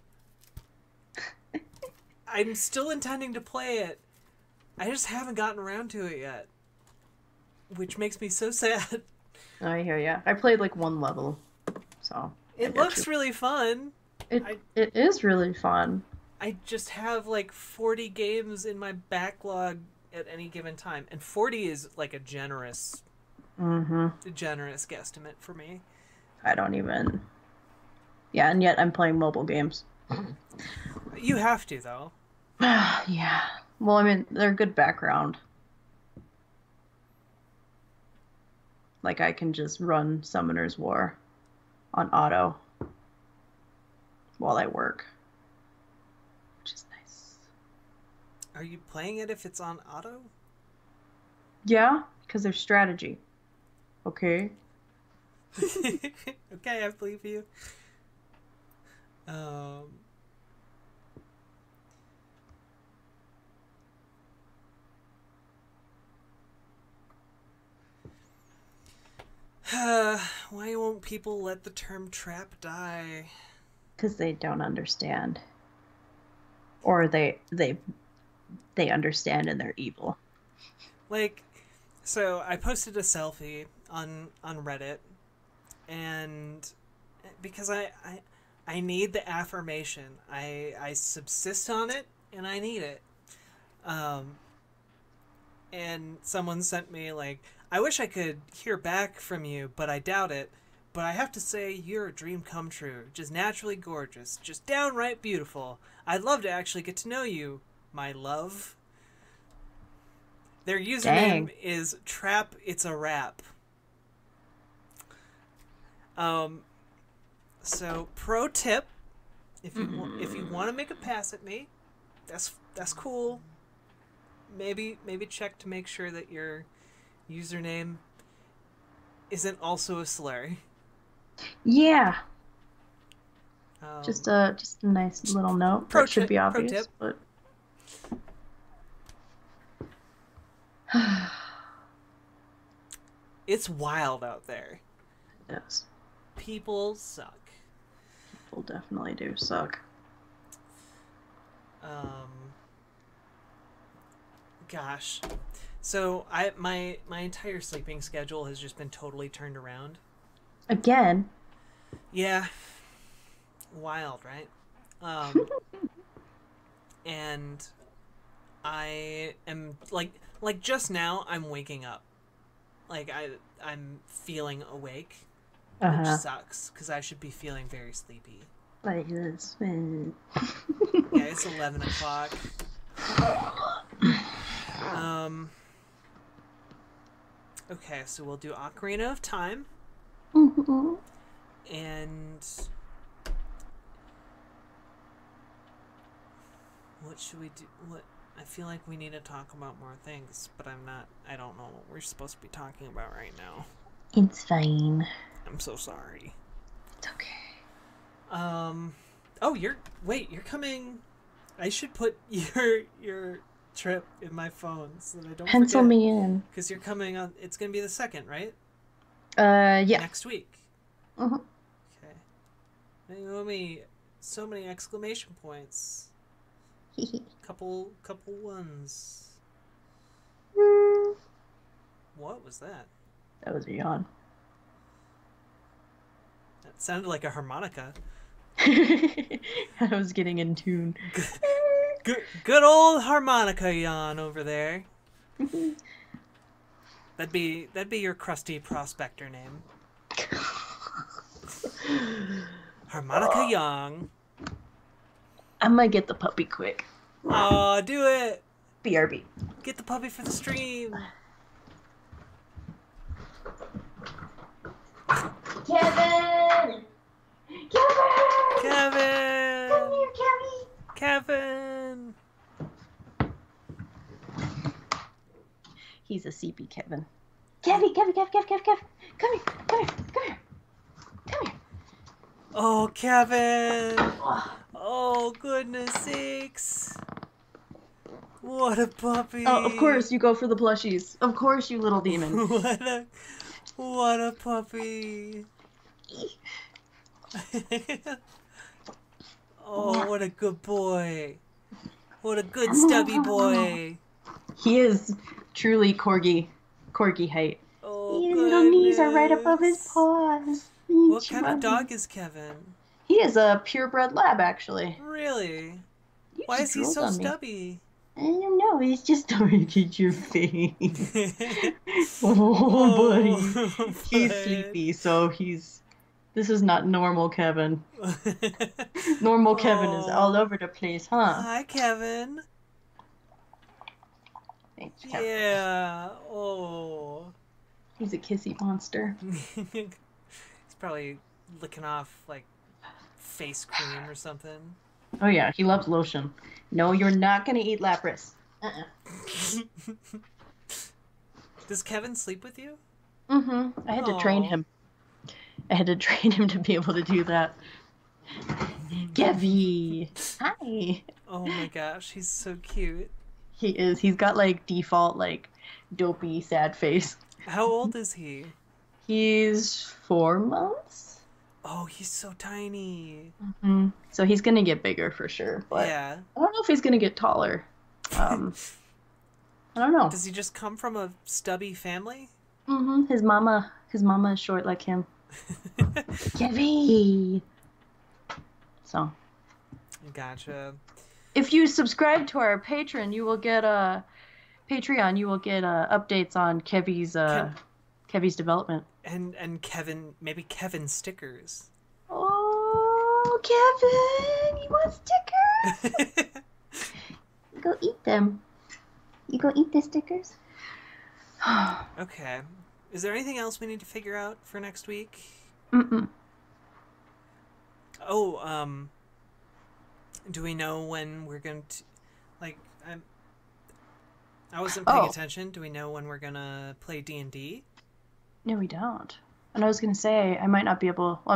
I'm still intending to play it. I just haven't gotten around to it yet. Which makes me so sad. I hear ya. I played like one level. So it looks really fun. It is really fun. I just have like 40 games in my backlog at any given time. And 40 is like a generous guesstimate for me. I don't even... Yeah, and yet I'm playing mobile games. You have to, though. Yeah. Well, I mean, they're good background. Like, I can just run Summoner's War on auto while I work. Which is nice. Are you playing it if it's on auto? Yeah, because there's strategy. Okay. Okay, I believe you. Why won't people let the term trap die? Because they don't understand. Or they understand and they're evil. Like, so I posted a selfie on Reddit, and because I need the affirmation. I subsist on it, and I need it. And someone sent me, like, I wish I could hear back from you, but I doubt it. But I have to say, you're a dream come true. Just naturally gorgeous. Just downright beautiful. I'd love to actually get to know you, my love. Their username is Trap It's a Rap. So pro tip, if you want to make a pass at me, that's cool. Maybe check to make sure that your username isn't also a slur. Yeah. Just a nice little note. That should be obvious, but it's wild out there. It is. People suck. People definitely do suck. Gosh. So my entire sleeping schedule has just been totally turned around. Again? Yeah. Wild, right? And I am like just now I'm waking up. Like I'm feeling awake, Uh-huh. which sucks because I should be feeling very sleepy. Like this. Yeah, it's 11 o'clock. Okay, so we'll do Ocarina of Time. Mm-hmm. And what should we do? What I feel like we need to talk about more things, but I don't know what we're supposed to be talking about right now. It's fine. I'm so sorry. It's okay. Oh, you're coming. I should put your trip in my phone so that I don't Pencil forget. me in. Because you're coming on. It's gonna be the 2nd, right? Yeah. Next week. Mm-hmm. Okay. You owe me so many exclamation points. Couple ones. What was that? That was a yawn. That sounded like a harmonica. I was getting in tune. Good old harmonica yawn over there. That'd be your crusty prospector name. Harmonica Young. I'm gonna get the puppy quick. Aw, do it! BRB. Get the puppy for the stream. Kevin! Kevin! Come here, Kevin! Kevin! He's a CP Kevin. Kevin! Come here! Come here! Oh, Kevin! Oh, goodness sakes! What a puppy! Oh, of course you go for the plushies. Of course, you little demon. What a puppy! Oh, what a good boy! What a good stubby boy! He is truly corgi height. Oh, his little knees are right above his paws. What kind of dog is Kevin? He is a purebred lab, actually. Really? Why is he so stubby? I don't know. He's just trying to get your face. Oh, buddy. He's sleepy, so this is not normal Kevin. Normal Kevin is all over the place, huh? Hi, Kevin. Thanks, Kevin. Yeah. Oh. He's a kissy monster. He's probably licking off, like, face cream or something. Oh, yeah. He loves lotion. No, you're not going to eat Lapras. Does Kevin sleep with you? Mm-hmm. I had to train him. I had to train him to be able to do that. Kevy! Hi! Oh my gosh, he's so cute. He is. He's got, like, default, like, dopey, sad face. How old is he? He's 4 months. Oh, he's so tiny. Mm-hmm. So he's going to get bigger for sure. But yeah. I don't know if he's going to get taller. I don't know. Does he just come from a stubby family? Mm-hmm. His mama is short like him. Kevy! So. Gotcha. If you subscribe to our Patreon, you will get updates on Kevy's development. And Kevin, maybe Kevin stickers. Oh, Kevin! You want stickers? Go eat them. You go eat the stickers? Okay. Is there anything else we need to figure out for next week? Mm-mm. Oh, do we know when we're going to, like, I wasn't paying attention. Do we know when we're going to play D&D? No, we don't. And I was going to say, I'm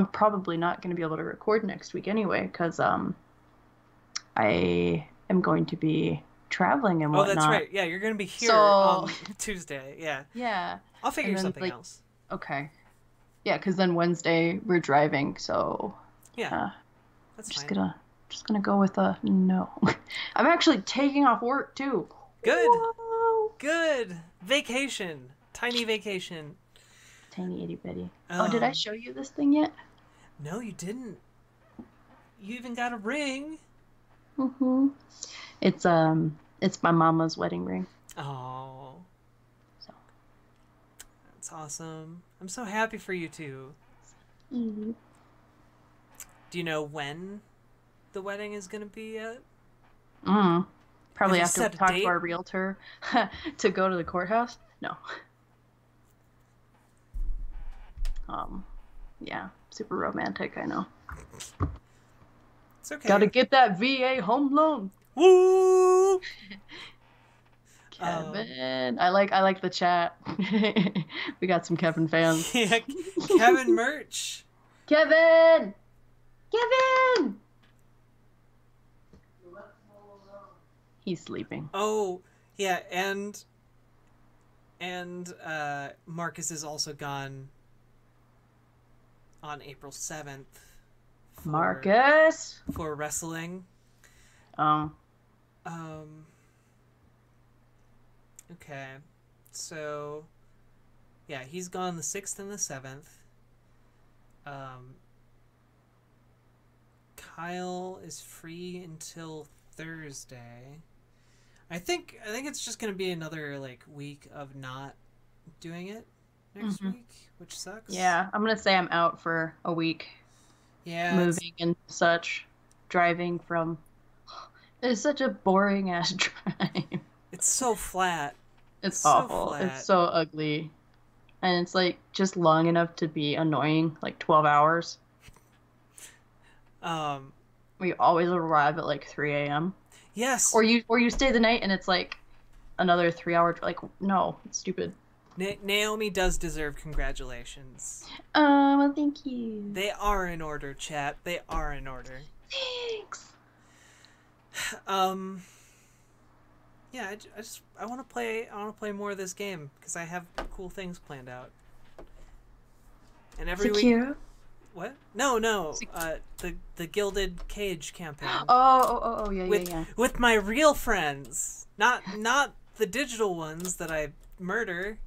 probably not going to be able to record next week anyway, because I am going to be traveling and whatnot. Oh, that's right. Yeah, you're going to be here So... on Tuesday. Yeah. Yeah. I'll figure something else. Okay. Yeah, because then Wednesday we're driving, so... Yeah, that's fine. Just gonna go with a no. I'm actually taking off work, too. Good. Whoa. Good. Vacation. Tiny vacation. Tiny itty bitty. Did I show you this thing yet? No, you didn't. You even got a ring. Mm-hmm. It's my mama's wedding ring. Oh. So. That's awesome. I'm so happy for you two. Mm-hmm. Do you know when the wedding is going to be yet? Probably Have you have to set a talk date? to our realtor to go to the courthouse. No. Yeah, super romantic, I know. It's okay. Gotta get that VA home loan. Woo! Kevin. I like the chat. We got some Kevin fans. Yeah, Kevin merch. Kevin! Kevin! He's sleeping. Oh, yeah, and Marcus is also gone on April 7th. Marcus! For wrestling. Okay. So, yeah, he's gone the 6th and the 7th. Kyle is free until Thursday. I think it's just gonna be another like week of not doing it next week, which sucks. Yeah, I'm gonna say I'm out for a week. Yeah, moving and such, driving from. It's such a boring ass drive. It's so flat. It's so awful. flat. It's so ugly, and it's like just long enough to be annoying, like 12 hours. We always arrive at like 3 a.m. Yes. Or you stay the night and it's like another 3 hour. Like no, it's stupid. Naomi does deserve congratulations. Well, thank you. They are in order, chat. They are in order. Thanks. Yeah, I want to play more of this game because I have cool things planned out. And every Sekiro? week. What? No. The Gilded Cage campaign. Oh, yeah. With my real friends, not the digital ones that I murder.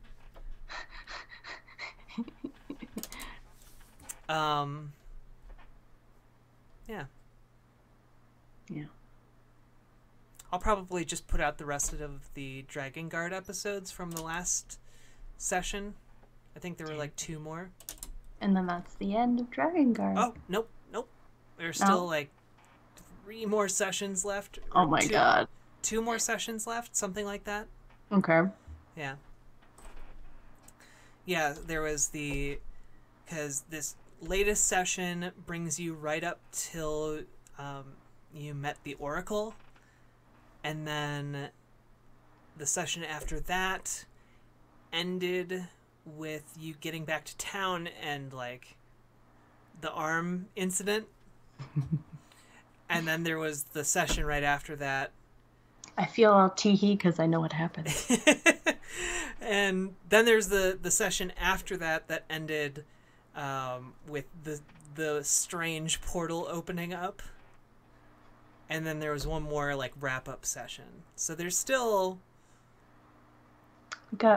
Yeah. I'll probably just put out the rest of the Dragon Guard episodes from the last session. I think there were like 2 more. And then that's the end of Dragon Guard. Oh, nope. There's still like 3 more sessions left. Oh my god. 2 more sessions left, something like that. Okay. Yeah. Yeah, there was because this latest session brings you right up till you met the Oracle. And then the session after that ended with you getting back to town and like the arm incident. And then there was the session right after that. I feel all teehee because I know what happened. And then there's the session after that ended with the strange portal opening up. And then there was one more like wrap-up session. So there's still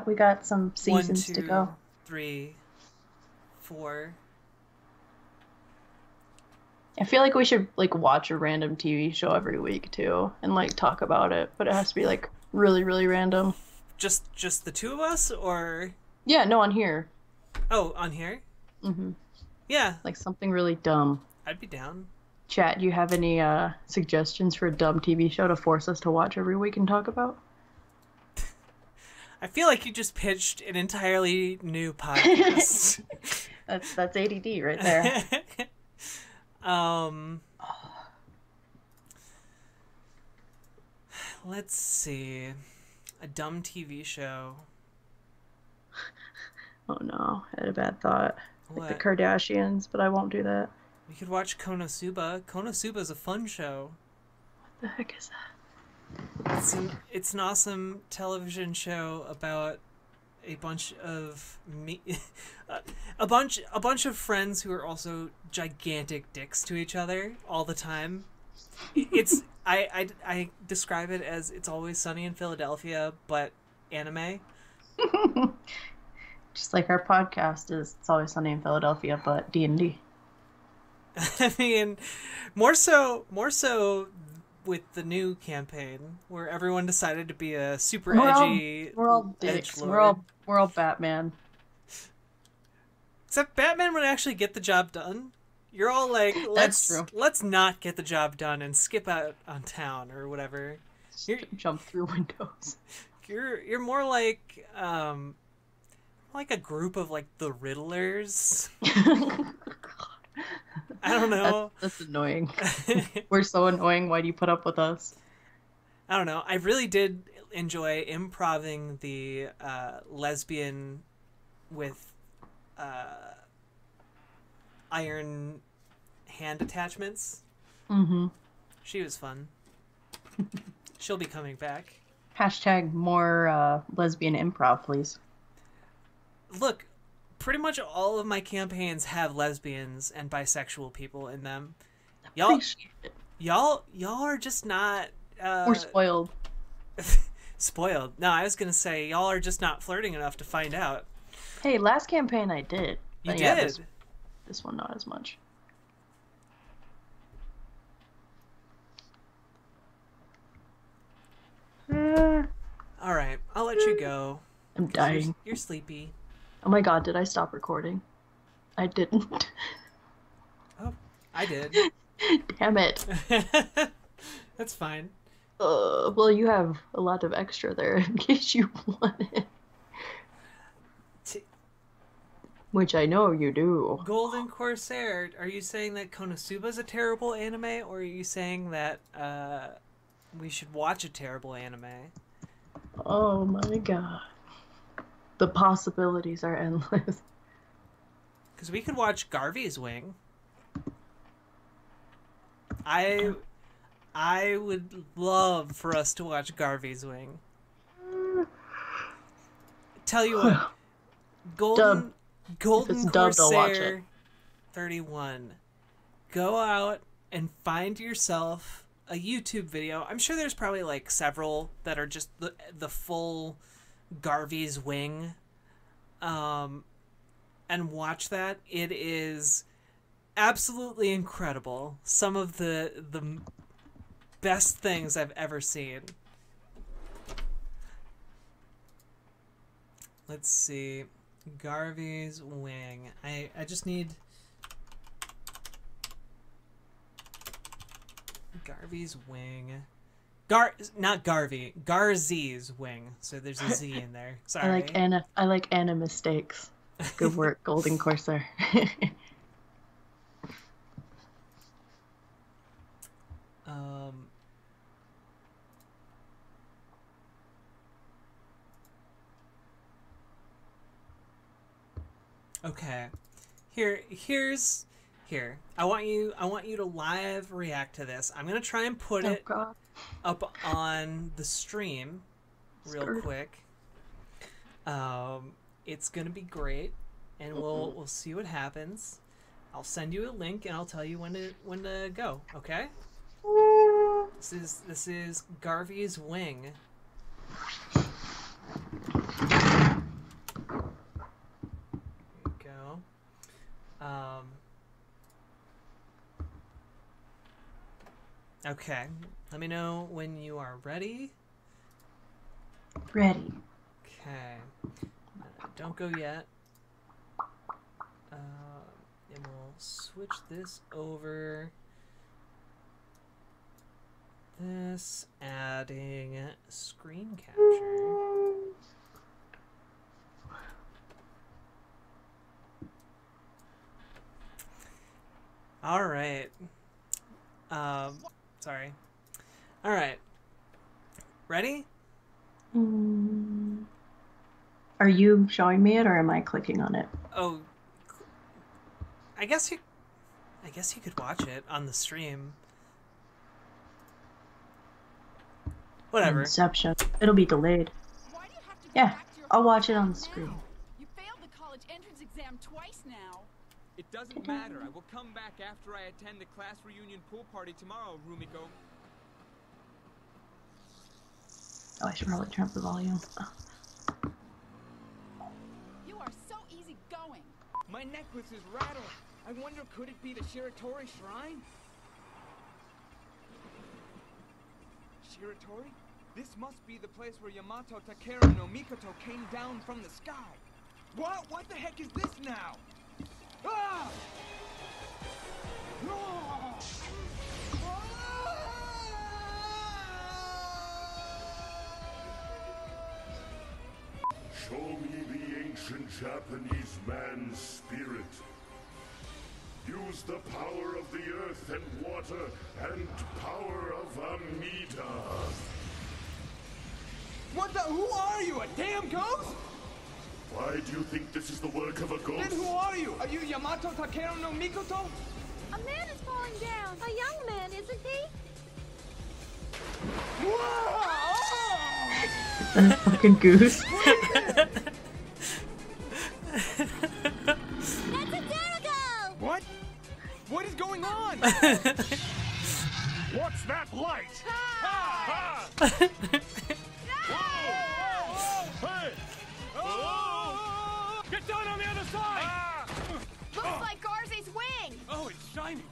we got some seasons 1, 2, to go. 3, 4. I feel like we should like watch a random TV show every week too and like talk about it, but it has to be like really, really random. Just the 2 of us, or? Yeah, no, on here. Oh, on here? Mm-hmm. Yeah. Like something really dumb. I'd be down. Chat, do you have any suggestions for a dumb TV show to force us to watch every week and talk about? I feel like you just pitched an entirely new podcast. That's ADD right there. Let's see. A dumb TV show. Oh no, I had a bad thought. What? Like the Kardashians, but I won't do that. We could watch Konosuba. Konosuba's a fun show. What the heck is that? It's an awesome television show about a bunch of a bunch of friends who are also gigantic dicks to each other all the time. It's I describe it as It's Always Sunny in Philadelphia, but anime. Just like our podcast is It's Always Sunny in Philadelphia, but D&D. I mean, more so with the new campaign where everyone decided to be a super edgy. We're all dicks. We're all Batman. Except Batman would actually get the job done. You're all like, let's not get the job done and skip out on town or whatever. Jump through windows. You're more like a group of like the Riddlers. I don't know. That's annoying. We're so annoying. Why do you put up with us? I don't know. I really did enjoy improving the lesbian with iron hand attachments. Mm-hmm. She was fun. She'll be coming back. Hashtag more lesbian improv, please. Look, pretty much all of my campaigns have lesbians and bisexual people in them. Y'all are just not... We're spoiled. Spoiled. No, I was going to say, y'all are just not flirting enough to find out. Hey, last campaign I did. You did? Yeah, this one not as much. Alright, I'll let you go. I'm dying. You're sleepy. Oh my god, did I stop recording? I didn't. Oh, I did. Damn it. That's fine. Well, you have a lot of extra there in case you want it. Which I know you do. Golden Corsair, are you saying that Konosuba's a terrible anime, or are you saying that we should watch a terrible anime? Oh my god. The possibilities are endless. Because we could watch Garvey's Wing. I would love for us to watch Garvey's Wing. Tell you what, Golden Corsair 31. Go out and find yourself a YouTube video. I'm sure there's probably like several that are just the full Garvey's Wing. And watch that. It is absolutely incredible. Some of the best things I've ever seen. Let's see. Garvey's Wing. I just need... Garvey's Wing. Not Garvey. Garzy's Wing. So there's a Z in there. Sorry. I like Anna mistakes. Good work, Golden Corsair. Okay. Here. I want you to live react to this. I'm gonna try and put it up on the stream real quick. It's gonna be great, and we'll see what happens. I'll send you a link and I'll tell you when to go. Okay. This is Garvey's Wing. Okay, let me know when you are ready. Ready. Okay, don't go yet. And we'll switch this over. This, adding screen capture. All right. Sorry. All right. Ready? Are you showing me it, or am I clicking on it? Oh, I guess you could watch it on the stream. Whatever. Inception. It'll be delayed. Yeah, I'll watch it on the screen. You failed the college entrance exam twice now. It doesn't matter. I will come back after I attend the class reunion pool party tomorrow, Rumiko. Oh, I should probably turn up the volume. You are so easy going. My necklace is rattled. I wonder, could it be the Shiratori Shrine? Shiratori? This must be the place where Yamato Takara no Mikoto came down from the sky. What? What the heck is this now? and spirit. Use the power of the earth and water and power of Amida. What the? Who are you? A damn ghost? Why do you think this is the work of a ghost? Then who are you? Are you Yamato Takeru no Mikoto? A man is falling down. A young man, isn't he? Whoa! That fucking goose. That's a Derigo! What? What is going on? What's that light? Ah! Hey! Get down on the other side! Looks like Garze's wing! Oh, it's shining.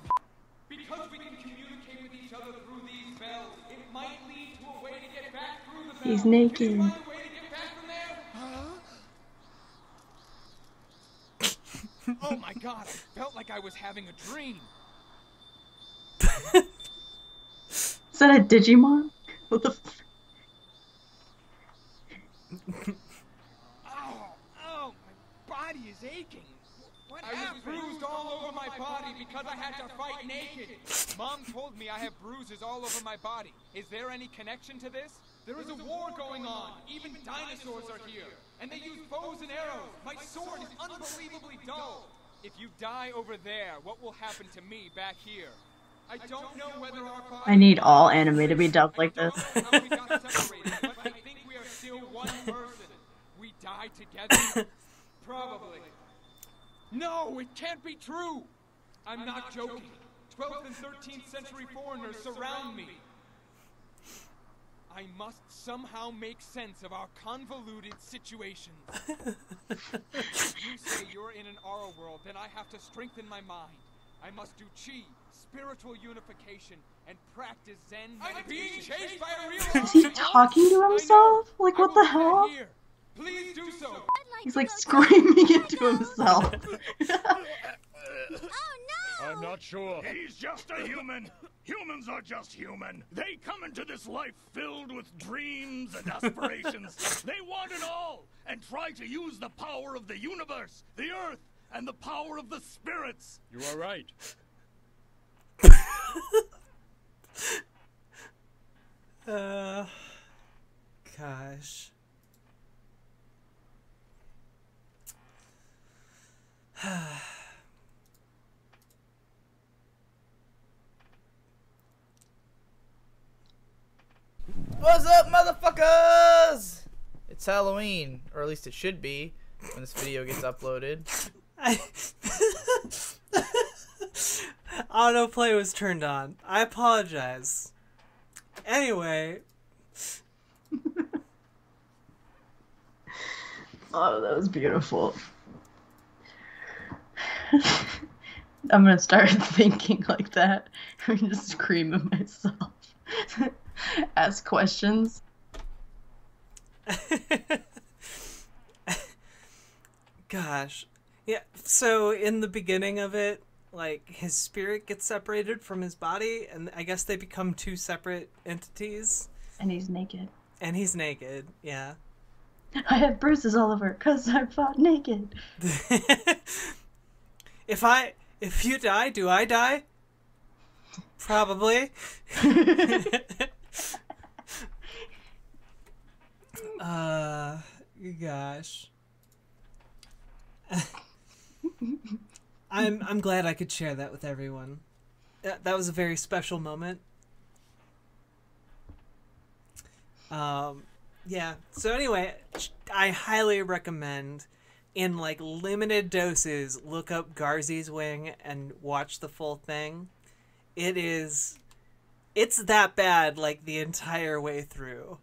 Because we can communicate with each other through these bells, it might lead to a way to get back through the bells. He's Can naked. you find a way to get back from there? Oh my god, I felt like I was having a dream. Is that a Digimon? What the f- Oh, my body is aching. What happened? I was bruised all over my body because I had to fight naked. Mom told me I have bruises all over my body. Is there any connection to this? There is a war going on. Even dinosaurs are here. And they use bows and arrows. My sword is unbelievably dull. If you die over there, what will happen to me back here? I don't know whether our bodies... I need all anime to be dubbed like I this. don't know how we got separated, but I think we are still one person. We died together? Probably. No, it can't be true! I'm not joking. 12th and 13th century foreigners surround me. I must somehow make sense of our convoluted situations. You say you're in an Aura world, then I have to strengthen my mind. I must do chi, spiritual unification, and practice Zen meditation. I'm being chased by a real Is he talking to himself? Like, what the hell? Here. Please do so. He's like screaming into himself. Oh no! I'm not sure. He's just a human. Humans are just human. They come into this life filled with dreams and aspirations. They want it all and try to use the power of the universe, the earth, and the power of the spirits. You are right. Gosh. What's up, motherfuckers? It's Halloween, or at least it should be when this video gets uploaded. Autoplay was turned on. I apologize. Anyway. Oh, that was beautiful. I'm gonna start thinking like that. I'm just scream at myself. Ask questions. Gosh. Yeah, so in the beginning of it, like, his spirit gets separated from his body, and I guess they become two separate entities. And he's naked. And he's naked, yeah. I have bruises all over because I fought naked. If you die, do I die? Probably. Gosh. I'm glad I could share that with everyone. That was a very special moment. Yeah. So anyway, I highly recommend, in like limited doses, look up Garze's Wing and watch the full thing. It's that bad, like, the entire way through.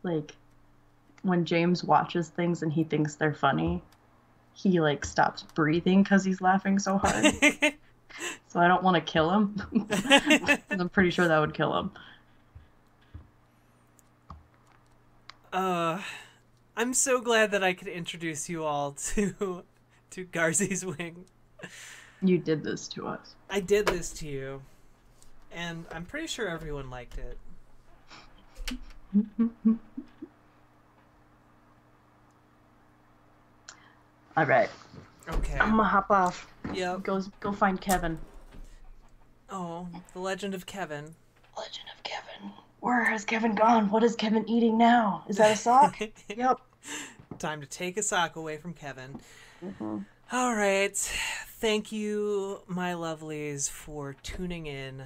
Like, when James watches things and he thinks they're funny, he like stops breathing because he's laughing so hard. So I don't want to kill him. 'Cause I'm pretty sure that would kill him. I'm so glad that I could introduce you all to Garze's Wing. You did this to us. I did this to you, and I'm pretty sure everyone liked it. All right. Okay. I'm gonna hop off. Yep. Go find Kevin. Oh, the Legend of Kevin. Legend of Kevin. Where has Kevin gone? What is Kevin eating now? Is that a sock? Yep. Time to take a sock away from Kevin. Mm-hmm. All right. Thank you, my lovelies, for tuning in.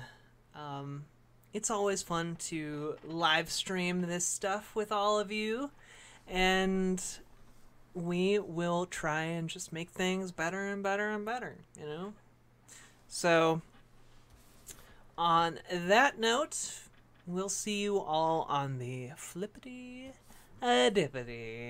It's always fun to live stream this stuff with all of you, and we will try and just make things better and better and better, you know? So, on that note, we'll see you all on the flippity dippity.